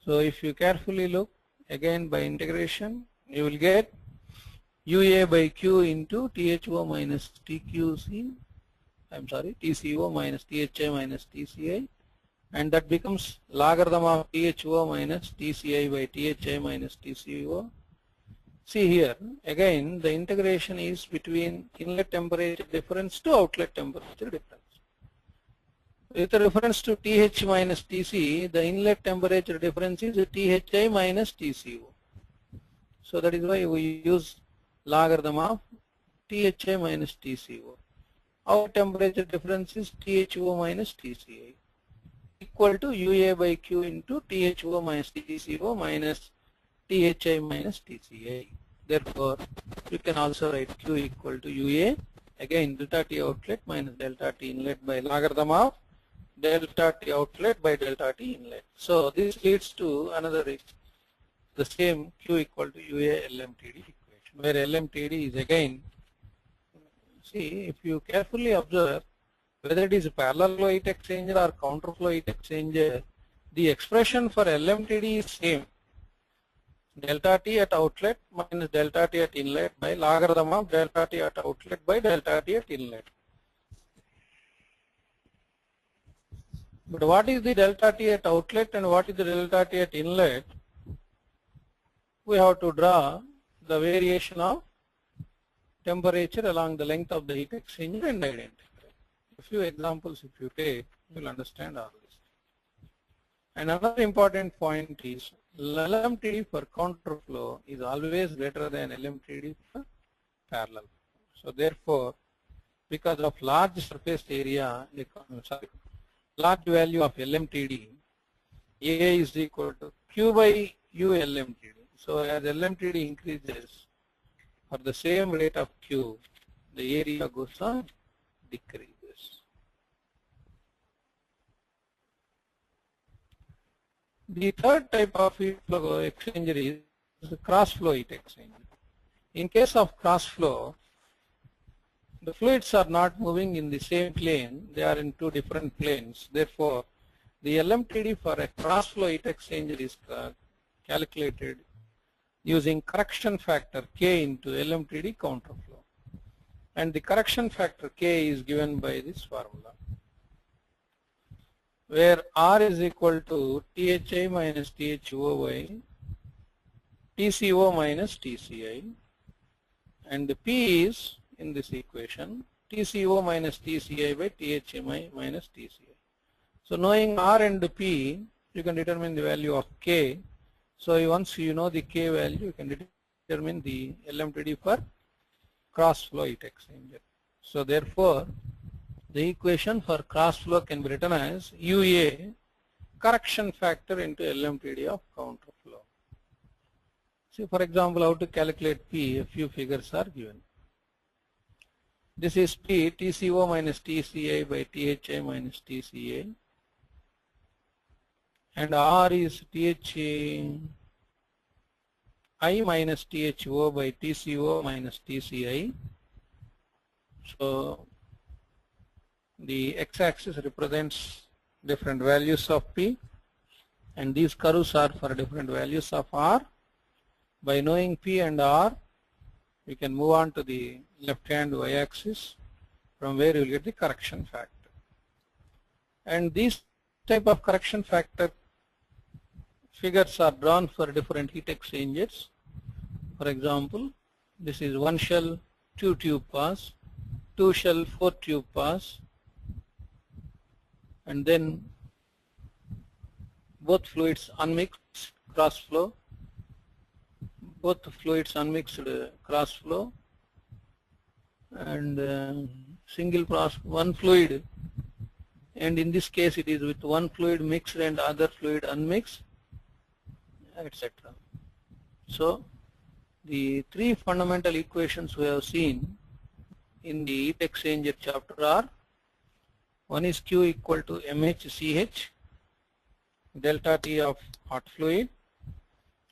So if you carefully look, again by integration, you will get UA by Q into THO minus TQC, TCO minus THI minus TCI, and that becomes logarithm of THO minus TCI by THI minus TCO. See here, again the integration is between inlet temperature difference to outlet temperature difference. With reference to TH minus TC, the inlet temperature difference is THI minus TCO. So that is why we use logarithm of THI minus TCO. Our temperature difference is THO minus TCI equal to UA by Q into THO minus TCO minus THI minus TCI. Therefore, you can also write Q equal to UA, again delta T outlet minus delta T inlet by logarithm of delta T outlet by delta T inlet. So this leads to another, the same Q equal to UA LMTD equation, where LMTD is again, see, if you carefully observe whether it is a parallel flow heat exchanger or counter flow heat exchanger, the expression for LMTD is same. Delta T at outlet minus delta T at inlet by logarithm of delta T at outlet by delta T at inlet. But what is the delta T at outlet and what is the delta T at inlet? We have to draw the variation of temperature along the length of the heat exchanger and identify. A few examples if you take, you will understand all this. And another important point is LMTD for counter flow is always greater than LMTD for parallel. So therefore, because of large surface area, large value of LMTD, A is equal to Q by U LMTD. So as LMTD increases, for the same rate of Q, the area goes on decreases. The third type of heat flow exchanger is the cross flow heat exchanger. In case of cross flow, the fluids are not moving in the same plane, they are in two different planes. Therefore, the LMTD for a cross flow heat exchanger is calculated using correction factor K into LMTD counter flow. And the correction factor K is given by this formula, where R is equal to THI minus THO by TCO minus TCI, and the P is in this equation TCO minus TCI by THMI minus TCI. So knowing R and P, you can determine the value of K. So once you know the K value, you can determine the LMTD for cross flow heat exchanger. So therefore, the equation for cross flow can be written as UA correction factor into LMTD of counter flow. See, for example, how to calculate P, a few figures are given. This is P, TCO minus TCI by THI minus TCA, and R is THI minus THO by TCO minus TCI. So the x-axis represents different values of P, and these curves are for different values of R. By knowing P and R, we can move on to the left-hand y-axis, from where you will get the correction factor. And these type of correction factor figures are drawn for different heat exchangers. For example, this is 1 shell 2 tube pass, 2 shell 4 tube pass, and then both fluids unmixed cross flow, both fluids unmixed cross flow, and single pass one fluid, and in this case it is with one fluid mixed and other fluid unmixed, etc. So the three fundamental equations we have seen in the heat exchanger chapter are: one is Q equal to MHCH, delta T of hot fluid.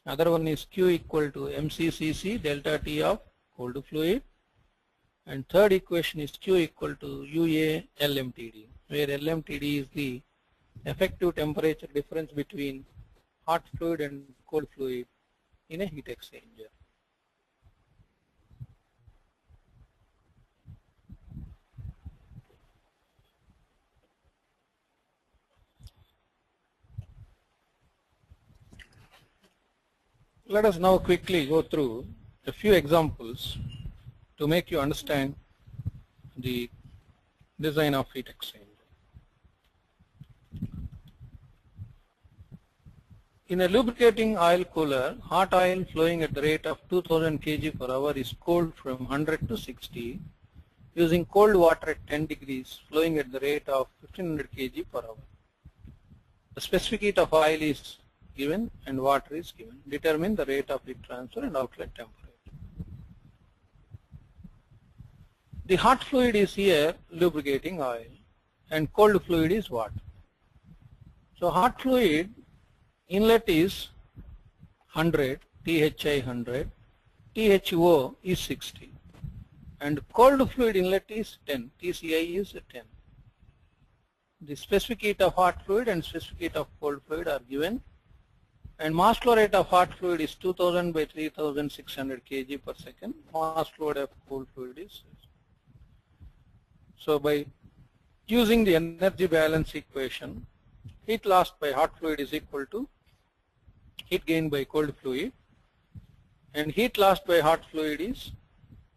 Other one is Q equal to MCCC, delta T of cold fluid. And third equation is Q equal to UA LMTD, where LMTD is the effective temperature difference between hot fluid and cold fluid in a heat exchanger. Let us now quickly go through a few examples to make you understand the design of heat exchanger. In a lubricating oil cooler, hot oil flowing at the rate of 2000 kg per hour is cooled from 100 to 60 using cold water at 10 degrees flowing at the rate of 1500 kg per hour. The specific heat of oil is given and water is given. Determine the rate of heat transfer and outlet temperature. The hot fluid is here lubricating oil and cold fluid is water. So hot fluid inlet is 100, THI 100, THO is 60, and cold fluid inlet is 10, TCI is 10. The specific heat of hot fluid and specific heat of cold fluid are given, and mass flow rate of hot fluid is 2000 by 3600 kg per second. Mass flow rate of cold fluid is. So by using the energy balance equation, heat lost by hot fluid is equal to heat gained by cold fluid, and heat lost by hot fluid is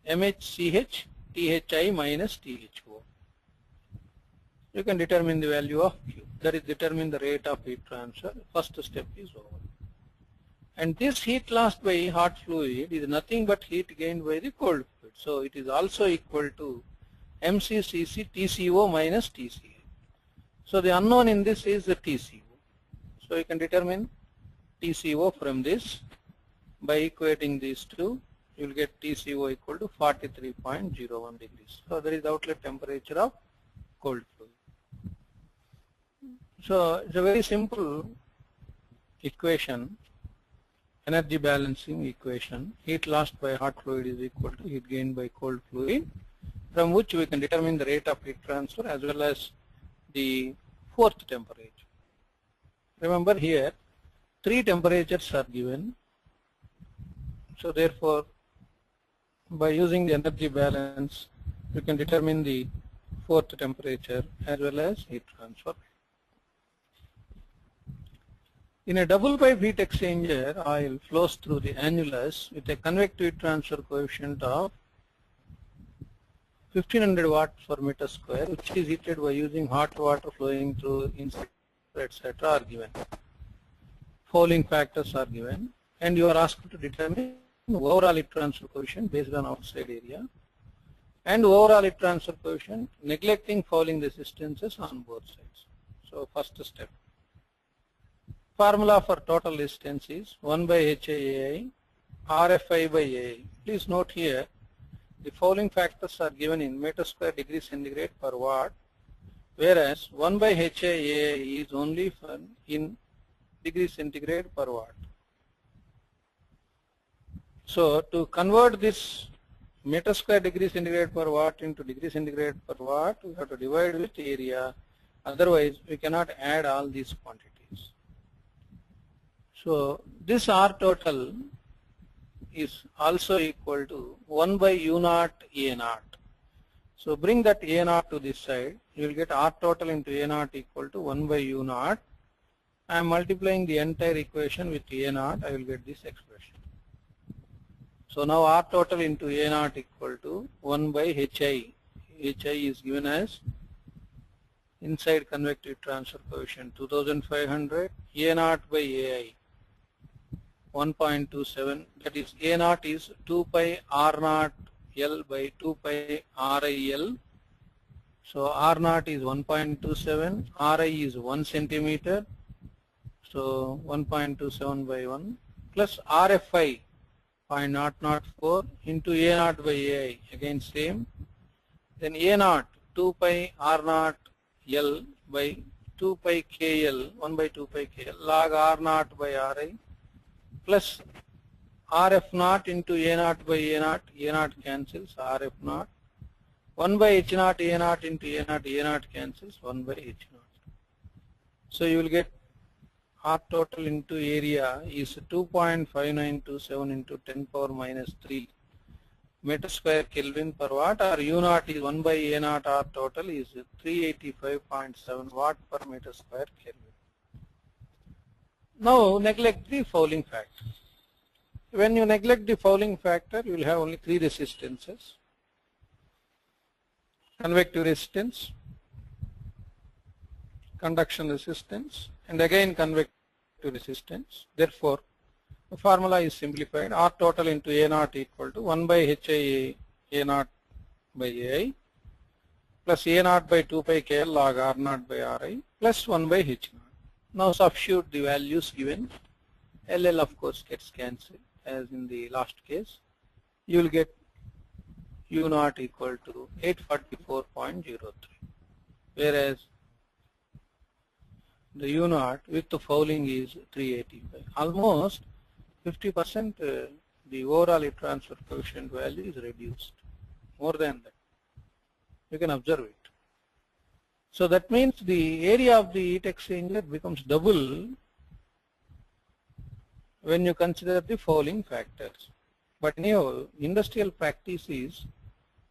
MHCH THI minus THO. You can determine the value of Q. That is, determine the rate of heat transfer. First step is over. And this heat lost by hot fluid is nothing but heat gained by the cold fluid. So it is also equal to MCCC TCO minus TCA. So the unknown in this is the TCO. So you can determine TCO from this by equating these two. You will get TCO equal to 43.01 degrees. So that is the outlet temperature of cold fluid. So it's a very simple equation, energy balancing equation. Heat lost by hot fluid is equal to heat gained by cold fluid, from which we can determine the rate of heat transfer as well as the fourth temperature. Remember here, 3 temperatures are given. So therefore, by using the energy balance, we can determine the fourth temperature as well as heat transfer. In a double pipe heat exchanger, oil flows through the annulus with a convective heat transfer coefficient of 1500 watts per meter square, which is heated by using hot water flowing through inside, etc. are given. Fouling factors are given, and you are asked to determine overall heat transfer coefficient based on outside area and overall heat transfer coefficient neglecting fouling resistances on both sides. So first step. Formula for total resistance is 1 by HIAI RFI by AI. Please note here, the fouling factors are given in meter square degree centigrade per watt, whereas 1 by HIAI is only in degree centigrade per watt. So to convert this meter square degree centigrade per watt into degree centigrade per watt, we have to divide with area, otherwise we cannot add all these quantities. So this R total is also equal to 1 by U naught A naught. So bring that A naught to this side, you will get R total into A naught equal to 1 by U naught. I am multiplying the entire equation with A naught, I will get this expression. So now R total into A naught equal to 1 by HI. HI is given as inside convective transfer coefficient 2500, A naught by AI 1.27, that is A naught is 2 pi R naught L by 2 pi RIL. So R naught is 1.27, RI is 1 centimeter, so 1.27 by 1 plus RFI 0.004 into A naught by AI, again same. Then A naught 2 pi R naught L by 2 pi KL, 1 by 2 pi KL log R naught by RI plus RF naught into A naught by A naught cancels, RF naught, 1 by H naught A naught into A naught cancels, 1 by H naught. So you will get R total into area is 2.5927 into 10 power minus 3 meter square Kelvin per watt, or U naught is 1 by A naught R total is 385.7 watt per meter square Kelvin. Now neglect the fouling factor. When you neglect the fouling factor, you will have only 3 resistances: convective resistance, conduction resistance, and again convective effective resistance. Therefore, the formula is simplified. R total into A naught equal to 1 by HI A naught by AI plus A naught by 2 pi KL log R naught by Ri plus 1 by H naught. Now substitute the values given. LL of course gets cancelled as in the last case. You will get U naught equal to 844.03, whereas the U naught with the fouling is 385. Almost 50% the overall heat transfer coefficient value is reduced, more than that. You can observe it. So that means the area of the heat exchanger becomes double when you consider the fouling factors. But anyhow, industrial practice is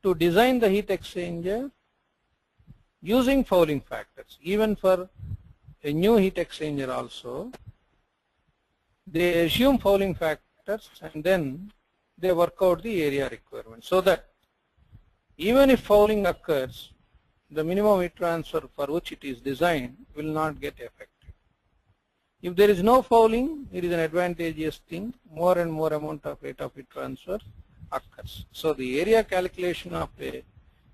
to design the heat exchanger using fouling factors. Even for a new heat exchanger also, they assume fouling factors and then they work out the area requirement, so that even if fouling occurs, the minimum heat transfer for which it is designed will not get affected. If there is no fouling, it is an advantageous thing. More and more amount of rate of heat transfer occurs. So the area calculation of a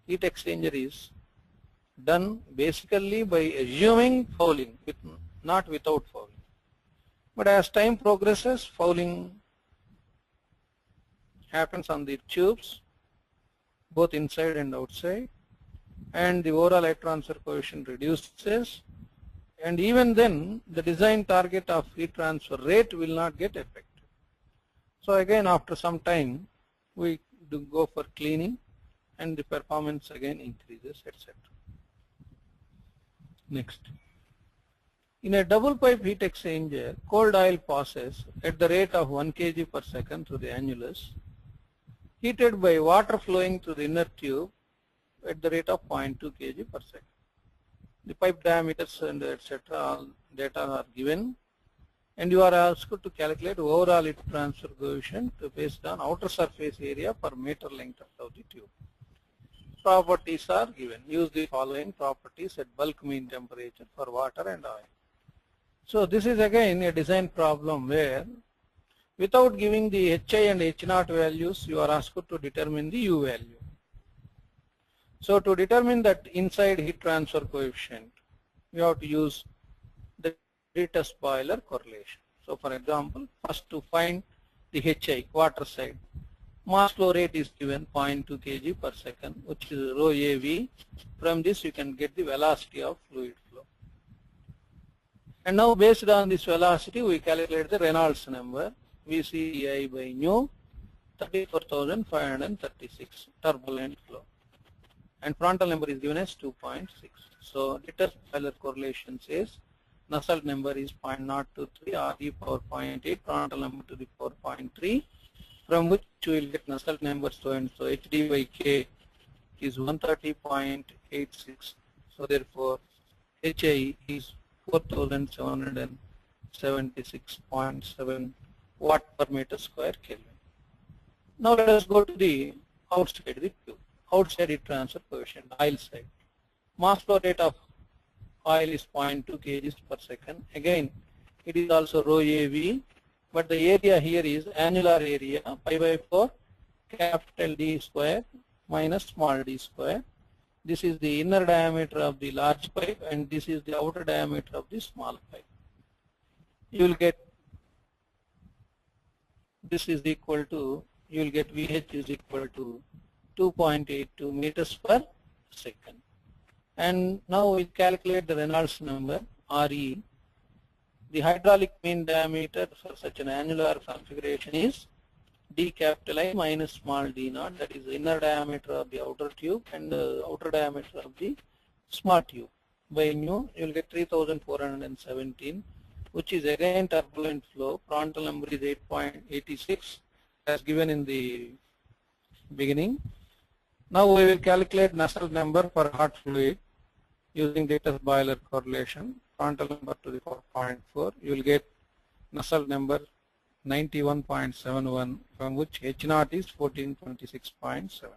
heat exchanger is done basically by assuming fouling, not without fouling. But as time progresses, fouling happens on the tubes, both inside and outside, and the overall heat transfer coefficient reduces, and even then the design target of heat transfer rate will not get affected. So again, after some time we do go for cleaning and the performance again increases, etc. Next, in a double pipe heat exchanger, cold oil passes at the rate of 1 kg per second through the annulus, heated by water flowing through the inner tube at the rate of 0.2 kg per second. The pipe diameters and etc. all data are given, and you are asked to calculate overall heat transfer coefficient based on outer surface area per meter length of the tube. Properties are given. Use the following properties at bulk mean temperature for water and oil. So this is again a design problem where without giving the HI and H0 values, you are asked to determine the U value. So to determine that inside heat transfer coefficient, we have to use the retest boiler correlation. So for example, first to find the HI, water side, mass flow rate is given 0.2 kg per second, which is rho AV. From this you can get the velocity of fluid flow. And now based on this velocity, we calculate the Reynolds number, VCI by nu, 34,536 turbulent flow. And Prandtl number is given as 2.6. So retest boiler correlation says Nusselt number is 0.023 or e power 0.8, Prandtl number to the power 0.3, from which you will get Nusselt number so and so. HD by K is 130.86. So therefore HI is 4776.7 watt per meter square Kelvin. Now let us go to the outside the tube. Outside heat transfer coefficient, oil side. Mass flow rate of oil is 0.2 kg per second. Again, it is also rho AV, but the area here is annular area pi by 4 capital D square minus small d square. This is the inner diameter of the large pipe and this is the outer diameter of the small pipe. You will get this is equal to, you will get VH is equal to 2.82 meters per second. And now we calculate the Reynolds number, RE. The hydraulic mean diameter for such an annular configuration is D capital I minus small d naught, that is the inner diameter of the outer tube and the outer diameter of the small tube. By nu, you will get 3417, which is again turbulent flow. Prandtl number is 8.86 as given in the beginning. Now we will calculate Nusselt number for hot fluid using retest boiler correlation. Prandtl number to the power 0.4. You will get Nusselt number 91.71, from which H0 is 1426.7.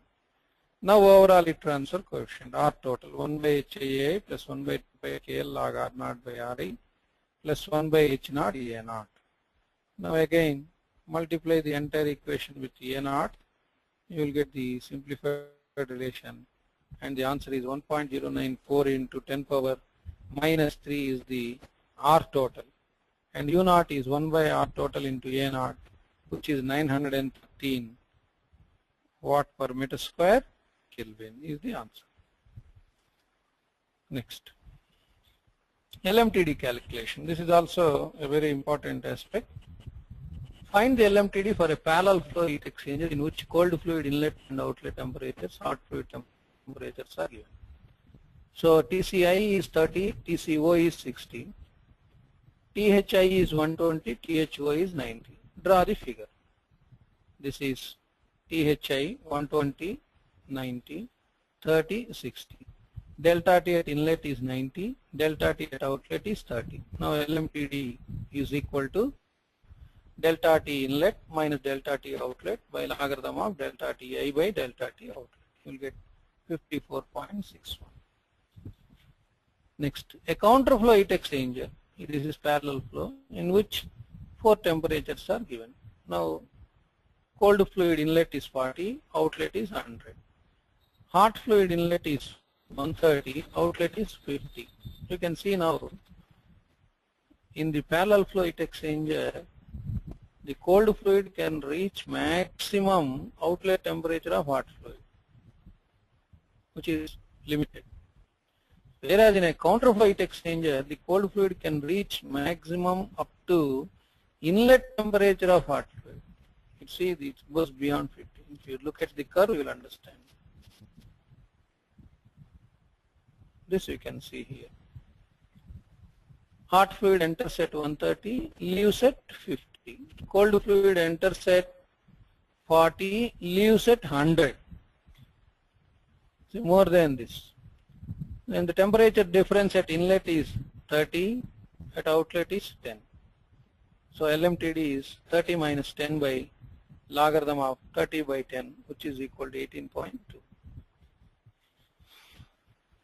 Now overall heat transfer coefficient R total 1 by HIA plus 1 by 2 pi KL log R naught by Ri plus 1 by H naught A naught. Now again multiply the entire equation with A naught, you will get the simplified relation, and the answer is 1.094 into 10 power minus 3 is the R total, and U naught is 1 by R total into A naught, which is 913 watt per meter square Kelvin is the answer. Next, LMTD calculation. This is also a very important aspect. Find the LMTD for a parallel flow heat exchanger in which cold fluid inlet and outlet temperatures, hot fluid temperatures are given. So TCI is 30, TCO is 60, THI is 120, THO is 90. Draw the figure. This is THI 120, 90, 30, 60. Delta T at inlet is 90, delta T at outlet is 30. Now LMTD is equal to delta T inlet minus delta T outlet by logarithm of delta Ti by delta T outlet. You will get 54.61. Next, a counterflow heat exchanger. This is parallel flow in which 4 temperatures are given. Now cold fluid inlet is 40, outlet is 100. Hot fluid inlet is 130, outlet is 50. You can see now in the parallel flow heat exchanger, the cold fluid can reach maximum outlet temperature of hot fluid, which is limited. Whereas in a counterflow heat exchanger, the cold fluid can reach maximum up to inlet temperature of hot fluid. You see, it goes beyond 50. If you look at the curve, you will understand. This you can see here. Hot fluid enters at 130, leaves at 50. Cold fluid enters at 40, leaves at 100. So more than this. Then the temperature difference at inlet is 30, at outlet is 10. So LMTD is 30 minus 10 by logarithm of 30 by 10, which is equal to 18.2.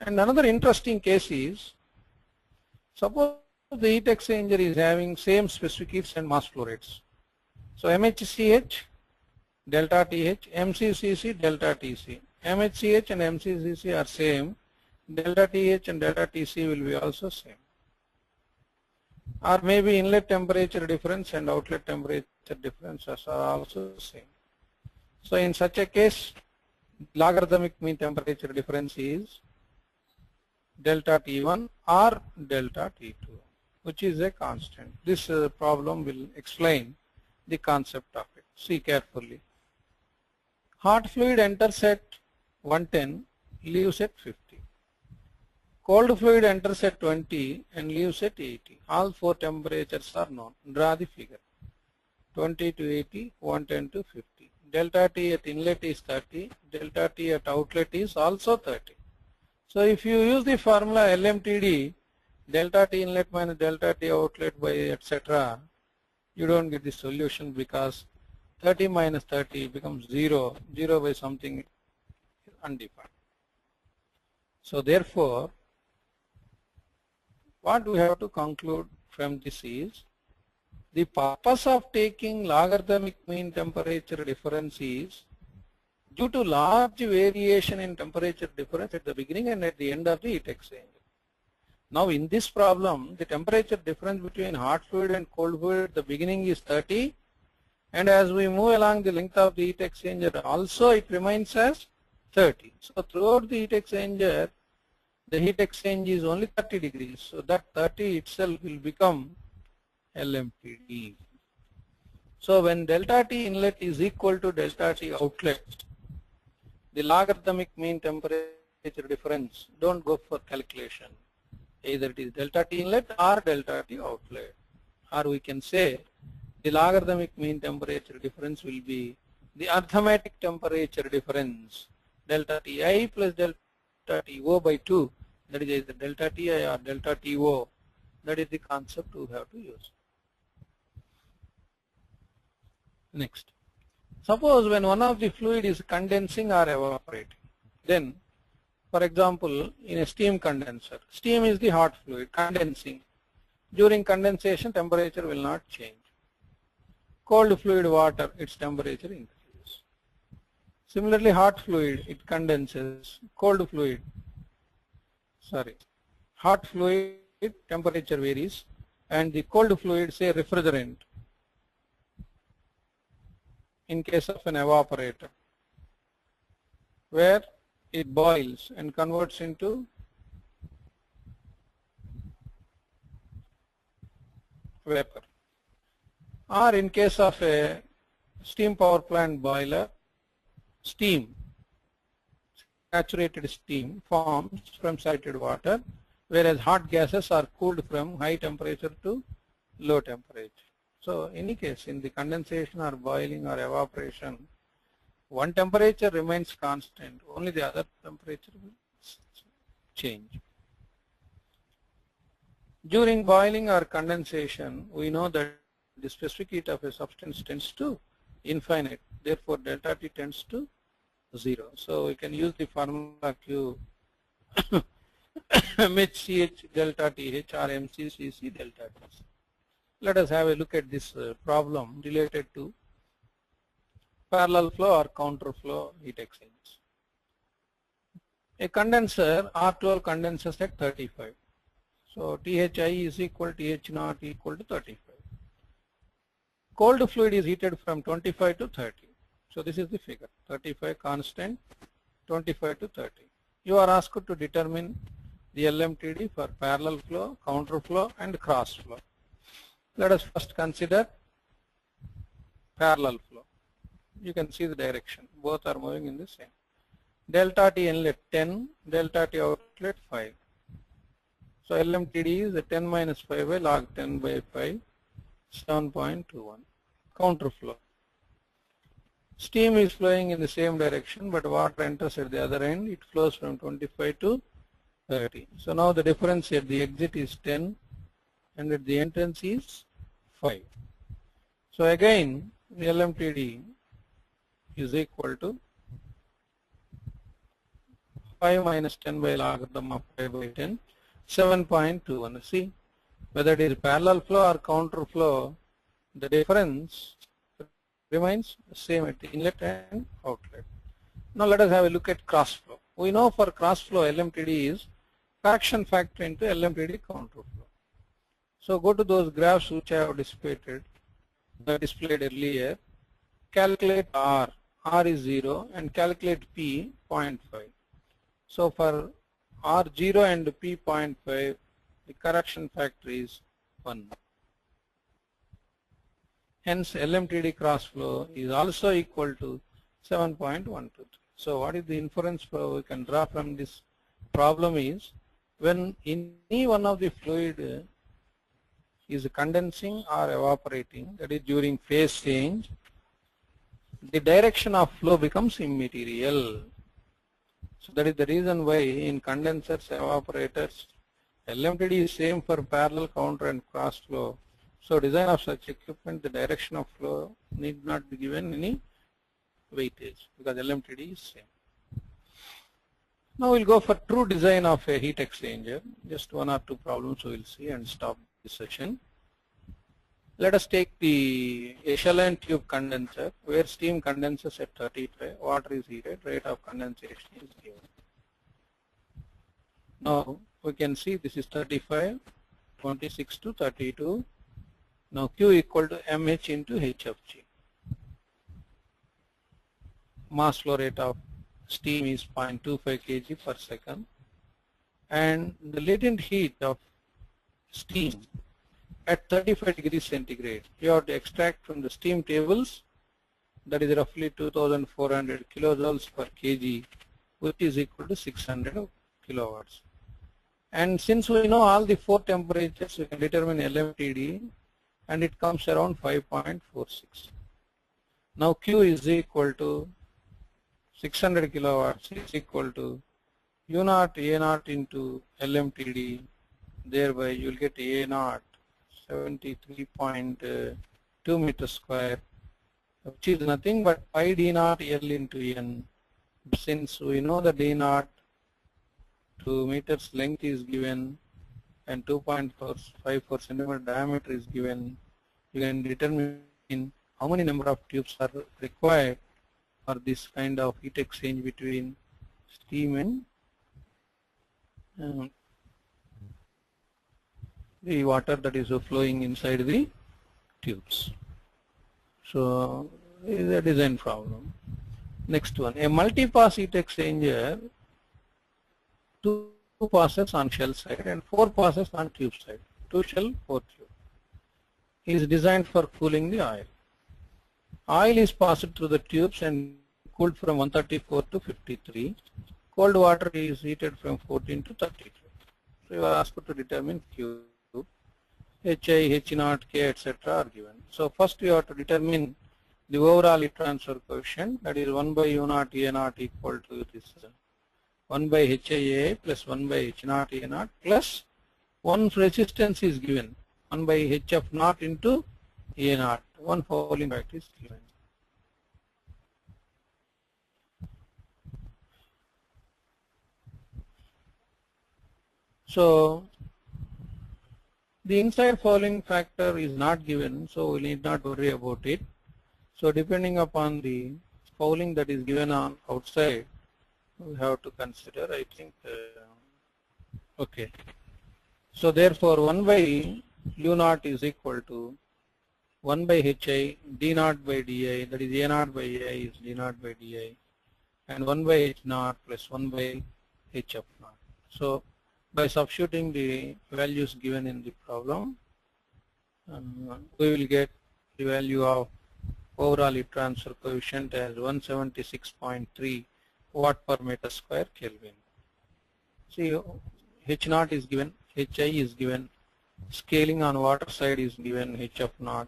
And another interesting case is, suppose the heat exchanger is having same specific heats and mass flow rates. So MHCH, delta TH, MCCC, delta TC. MHCH and MCCC are same, delta TH and delta TC will be also same. Or maybe inlet temperature difference and outlet temperature differences are also same. So in such a case, logarithmic mean temperature difference is delta T1 or delta T2, which is a constant. This problem will explain the concept of it. See carefully. Hot fluid enters at 110, leaves at 50. Cold fluid enters at 20 and leaves at 80. All 4 temperatures are known. Draw the figure. 20 to 80, 110 to 50. Delta T at inlet is 30, delta T at outlet is also 30. So if you use the formula LMTD, delta T inlet minus delta T outlet by etc., you don't get the solution because 30 minus 30 becomes 0, 0 by something undefined. So therefore, what we have to conclude from this is, the purpose of taking logarithmic mean temperature difference is due to large variation in temperature difference at the beginning and at the end of the heat exchanger. Now in this problem, the temperature difference between hot fluid and cold fluid at the beginning is 30, and as we move along the length of the heat exchanger also it remains as 30. So throughout the heat exchanger, the heat exchange is only 30 degrees. So that 30 itself will become LMTD. So when delta T inlet is equal to delta T outlet, the logarithmic mean temperature difference, don't go for calculation. Either it is delta T inlet or delta T outlet. Or we can say the logarithmic mean temperature difference will be the arithmetic temperature difference, delta Ti plus delta To by 2, that is either delta Ti or delta To. That is the concept we have to use. Next, suppose when one of the fluid is condensing or evaporating, then for example in a steam condenser, steam is the hot fluid condensing, During condensation, temperature will not change. Cold fluid water, its temperature increases. Similarly, hot fluid, it condenses. Cold fluid, hot fluid temperature varies, and the cold fluid, say refrigerant, in case of an evaporator, where it boils and converts into vapor. Or in case of a steam power plant boiler, steam, saturated steam forms from saturated water, whereas hot gases are cooled from high temperature to low temperature. So in any case, in the condensation or boiling or evaporation, one temperature remains constant, only the other temperature will change. During boiling or condensation, we know that the specific heat of a substance tends to infinite, therefore delta T tends to 0. So we can use the formula Q MHCH delta TH or MCCC delta T. Let us have a look at this problem related to parallel flow or counter flow heat exchangers. A condenser R12 condenses at 35. So THI is equal to TH0 equal to 35. Cold fluid is heated from 25 to 30. So this is the figure, 35 constant, 25 to 30. You are asked to determine the LMTD for parallel flow, counter flow and cross flow. Let us first consider parallel flow. You can see the direction, both are moving in the same. Delta T inlet 10, delta T outlet 5. So LMTD is 10 minus 5 by log 10 by 5, 7.21. Counter flow. Steam is flowing in the same direction, but water enters at the other end. It flows from 25 to 30. So now the difference at the exit is 10 and at the entrance is 5. So again, the LMTD is equal to 5 minus 10 by logarithm of 5 by 10, 7.21. See, whether it is parallel flow or counter flow, the difference remains the same at the inlet and outlet. Now let us have a look at cross flow. We know for cross flow LMTD is correction factor into LMTD counter flow. So go to those graphs which I have displayed earlier. Calculate R. R is 0 and calculate P 0.5. So for R0 and P 0.5, the correction factor is 1. Hence LMTD cross flow is also equal to 7.123. So what is the inference we can draw from this problem is, when any one of the fluid is condensing or evaporating, that is during phase change, the direction of flow becomes immaterial. So that is the reason why in condensers, evaporators, LMTD is same for parallel, counter and cross flow. So design of such equipment, the direction of flow need not be given any weightage because LMTD is same. Now we'll go for true design of a heat exchanger. Just one or two problems we will see and stop this session. Let us take the echelon tube condenser where steam condenses at 35, water is heated, rate of condensation is given. Now we can see this is 35, 26 to 32. Now Q equal to mH into h of G. Mass flow rate of steam is 0.25 kg per second, and the latent heat of steam at 35 degrees centigrade, you have to extract from the steam tables, that is roughly 2400 kilojoules per kg, which is equal to 600 kilowatts. And since we know all the 4 temperatures, we can determine LMTD, and it comes around 5.46. Now Q is equal to 600 kilowatts is equal to U0 A0 into LMTD, thereby you will get A0 73.2 meters square, which is nothing but pi D0 L into N. Since we know the D0 2 meters length is given, and 2.54 centimeter diameter is given, you can determine how many number of tubes are required for this kind of heat exchange between steam and the water that is flowing inside the tubes. So this is a design problem. Next one, a multi-pass heat exchanger, 2 passes on shell side and 4 passes on tube side, 2 shell, 4 tube, is designed for cooling the oil. Oil is passed through the tubes and cooled from 134 to 53. Cold water is heated from 14 to 32. So you are asked to determine Q. HI, H0, K, etc. are given. So first you have to determine the overall heat transfer coefficient, that is 1 by U0 A0 equal to this 1 by HIA plus 1 by H0 A0 plus 1 resistance is given, 1 by HF0 into A0, 1 fouling factor is given. So the inside fouling factor is not given, so we need not worry about it. So depending upon the fouling that is given on outside, we have to consider, I think, okay. So therefore 1 by U0 is equal to 1 by HI D0 by DI, that is A0 by AI is D0 by DI, and 1 by H0 plus 1 by HF0. So by substituting the values given in the problem, we will get the value of overall heat transfer coefficient as 176.3 watt per meter square Kelvin. See, H0 is given, HI is given, scaling on water side is given, HF0,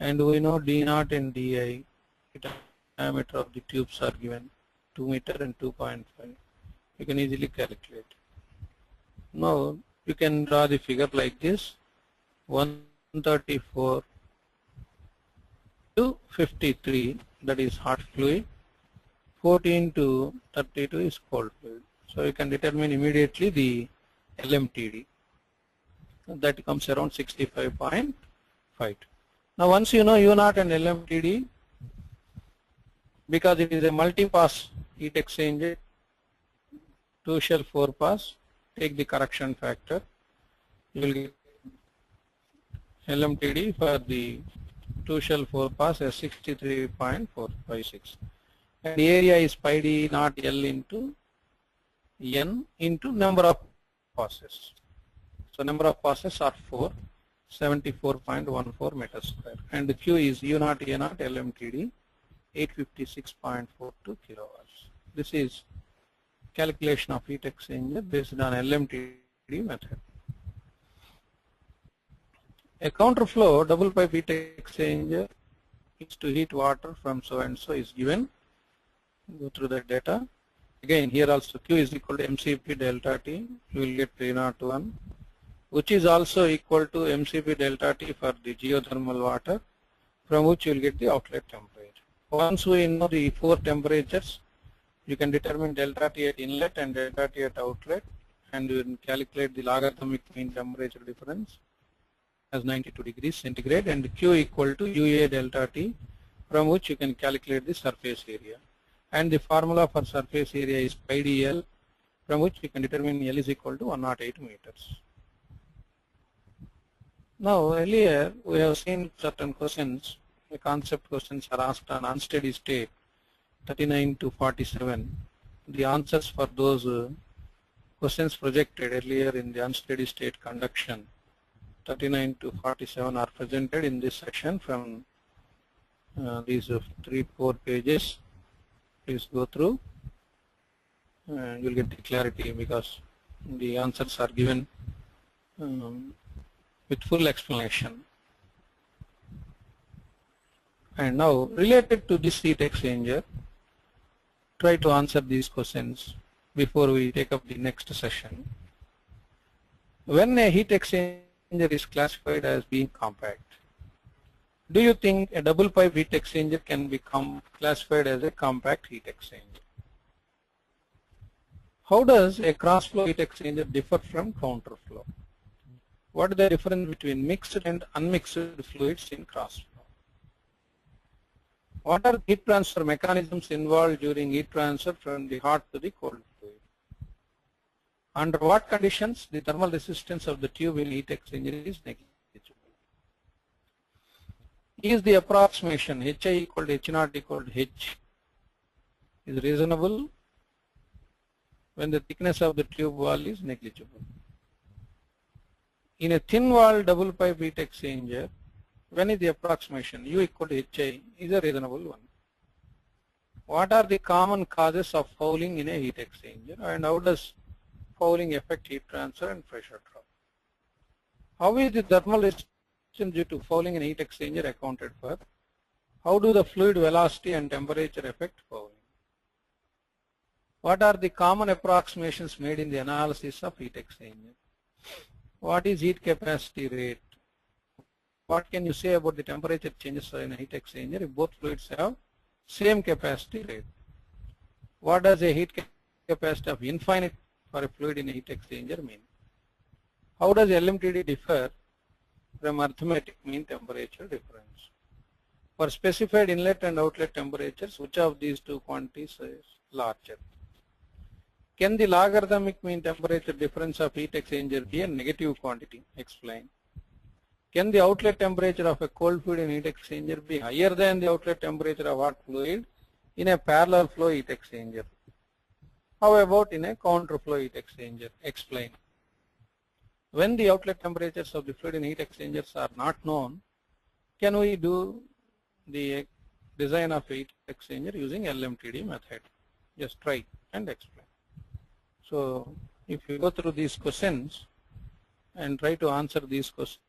and we know D0 and DI, the diameter of the tubes are given, 2 meter and 2.5. You can easily calculate. Now you can draw the figure like this, 134 to 53, that is hot fluid, 14 to 32 is cold fluid. So you can determine immediately the LMTD. That comes around 65.5. Now once you know U0 and LMTD, because it is a multi-pass heat exchanger, 2 shell 4 pass, take the correction factor, you will get LMTD for the 2 shell 4 pass as 63.456. And the area is pi d not L into N into number of passes. So number of passes are 4, 74.14 meters square. And the Q is U0 A0 LMTD 856.42 kilowatts. This is calculation of heat exchanger based on LMTD method. A counterflow double pipe heat exchanger is to heat water from so and so is given. Go through that data. Again here also Q is equal to MCP delta T, you will get 301, which is also equal to MCP delta T for the geothermal water, from which you will get the outlet temperature. Once we know the 4 temperatures, you can determine delta T at inlet and delta T at outlet, and you can calculate the logarithmic mean temperature difference as 92 degrees centigrade, and Q equal to UA delta T, from which you can calculate the surface area. And the formula for surface area is pi dl, from which we can determine L is equal to 108 meters. Now earlier we have seen certain questions, the concept questions are asked on unsteady state 39 to 47. The answers for those questions projected earlier in the unsteady state conduction 39 to 47 are presented in this section from these 3-4 pages. Please go through and you will get the clarity, because the answers are given with full explanation. And now related to this heat exchanger, try to answer these questions before we take up the next session. When a heat exchanger is classified as being compact, do you think a double pipe heat exchanger can become classified as a compact heat exchanger? How does a cross-flow heat exchanger differ from counterflow? What is the difference between mixed and unmixed fluids in cross-flow? What are the heat transfer mechanisms involved during heat transfer from the hot to the cold fluid? Under what conditions the thermal resistance of the tube in heat exchanger is negligible? Is the approximation Hi equal to H naught equal to H is reasonable when the thickness of the tube wall is negligible? In a thin wall double pipe heat exchanger, when is the approximation U equal to Hi is a reasonable one? What are the common causes of fouling in a heat exchanger, and how does fouling affect heat transfer and pressure drop? How is the thermal resistance due to fouling in heat exchanger accounted for? How do the fluid velocity and temperature affect fouling? What are the common approximations made in the analysis of heat exchanger? What is heat capacity rate? What can you say about the temperature changes in a heat exchanger if both fluids have same capacity rate? What does a heat capacity of infinite for a fluid in a heat exchanger mean? How does LMTD differ from arithmetic mean temperature difference? For specified inlet and outlet temperatures, which of these two quantities is larger? Can the logarithmic mean temperature difference of heat exchanger be a negative quantity? Explain. Can the outlet temperature of a cold fluid in heat exchanger be higher than the outlet temperature of hot fluid in a parallel flow heat exchanger? How about in a counter flow heat exchanger? Explain. When the outlet temperatures of the fluid in heat exchangers are not known, can we do the design of heat exchanger using LMTD method? Just try and explain. So if you go through these questions and try to answer these questions,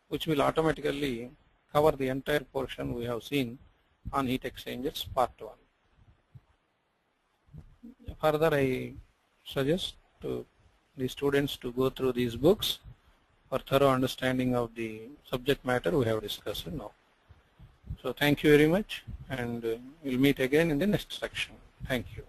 which will automatically cover the entire portion we have seen on heat exchangers part 1. Further, I suggest to the students to go through these books for thorough understanding of the subject matter we have discussed now. So thank you very much, and we'll meet again in the next section. Thank you.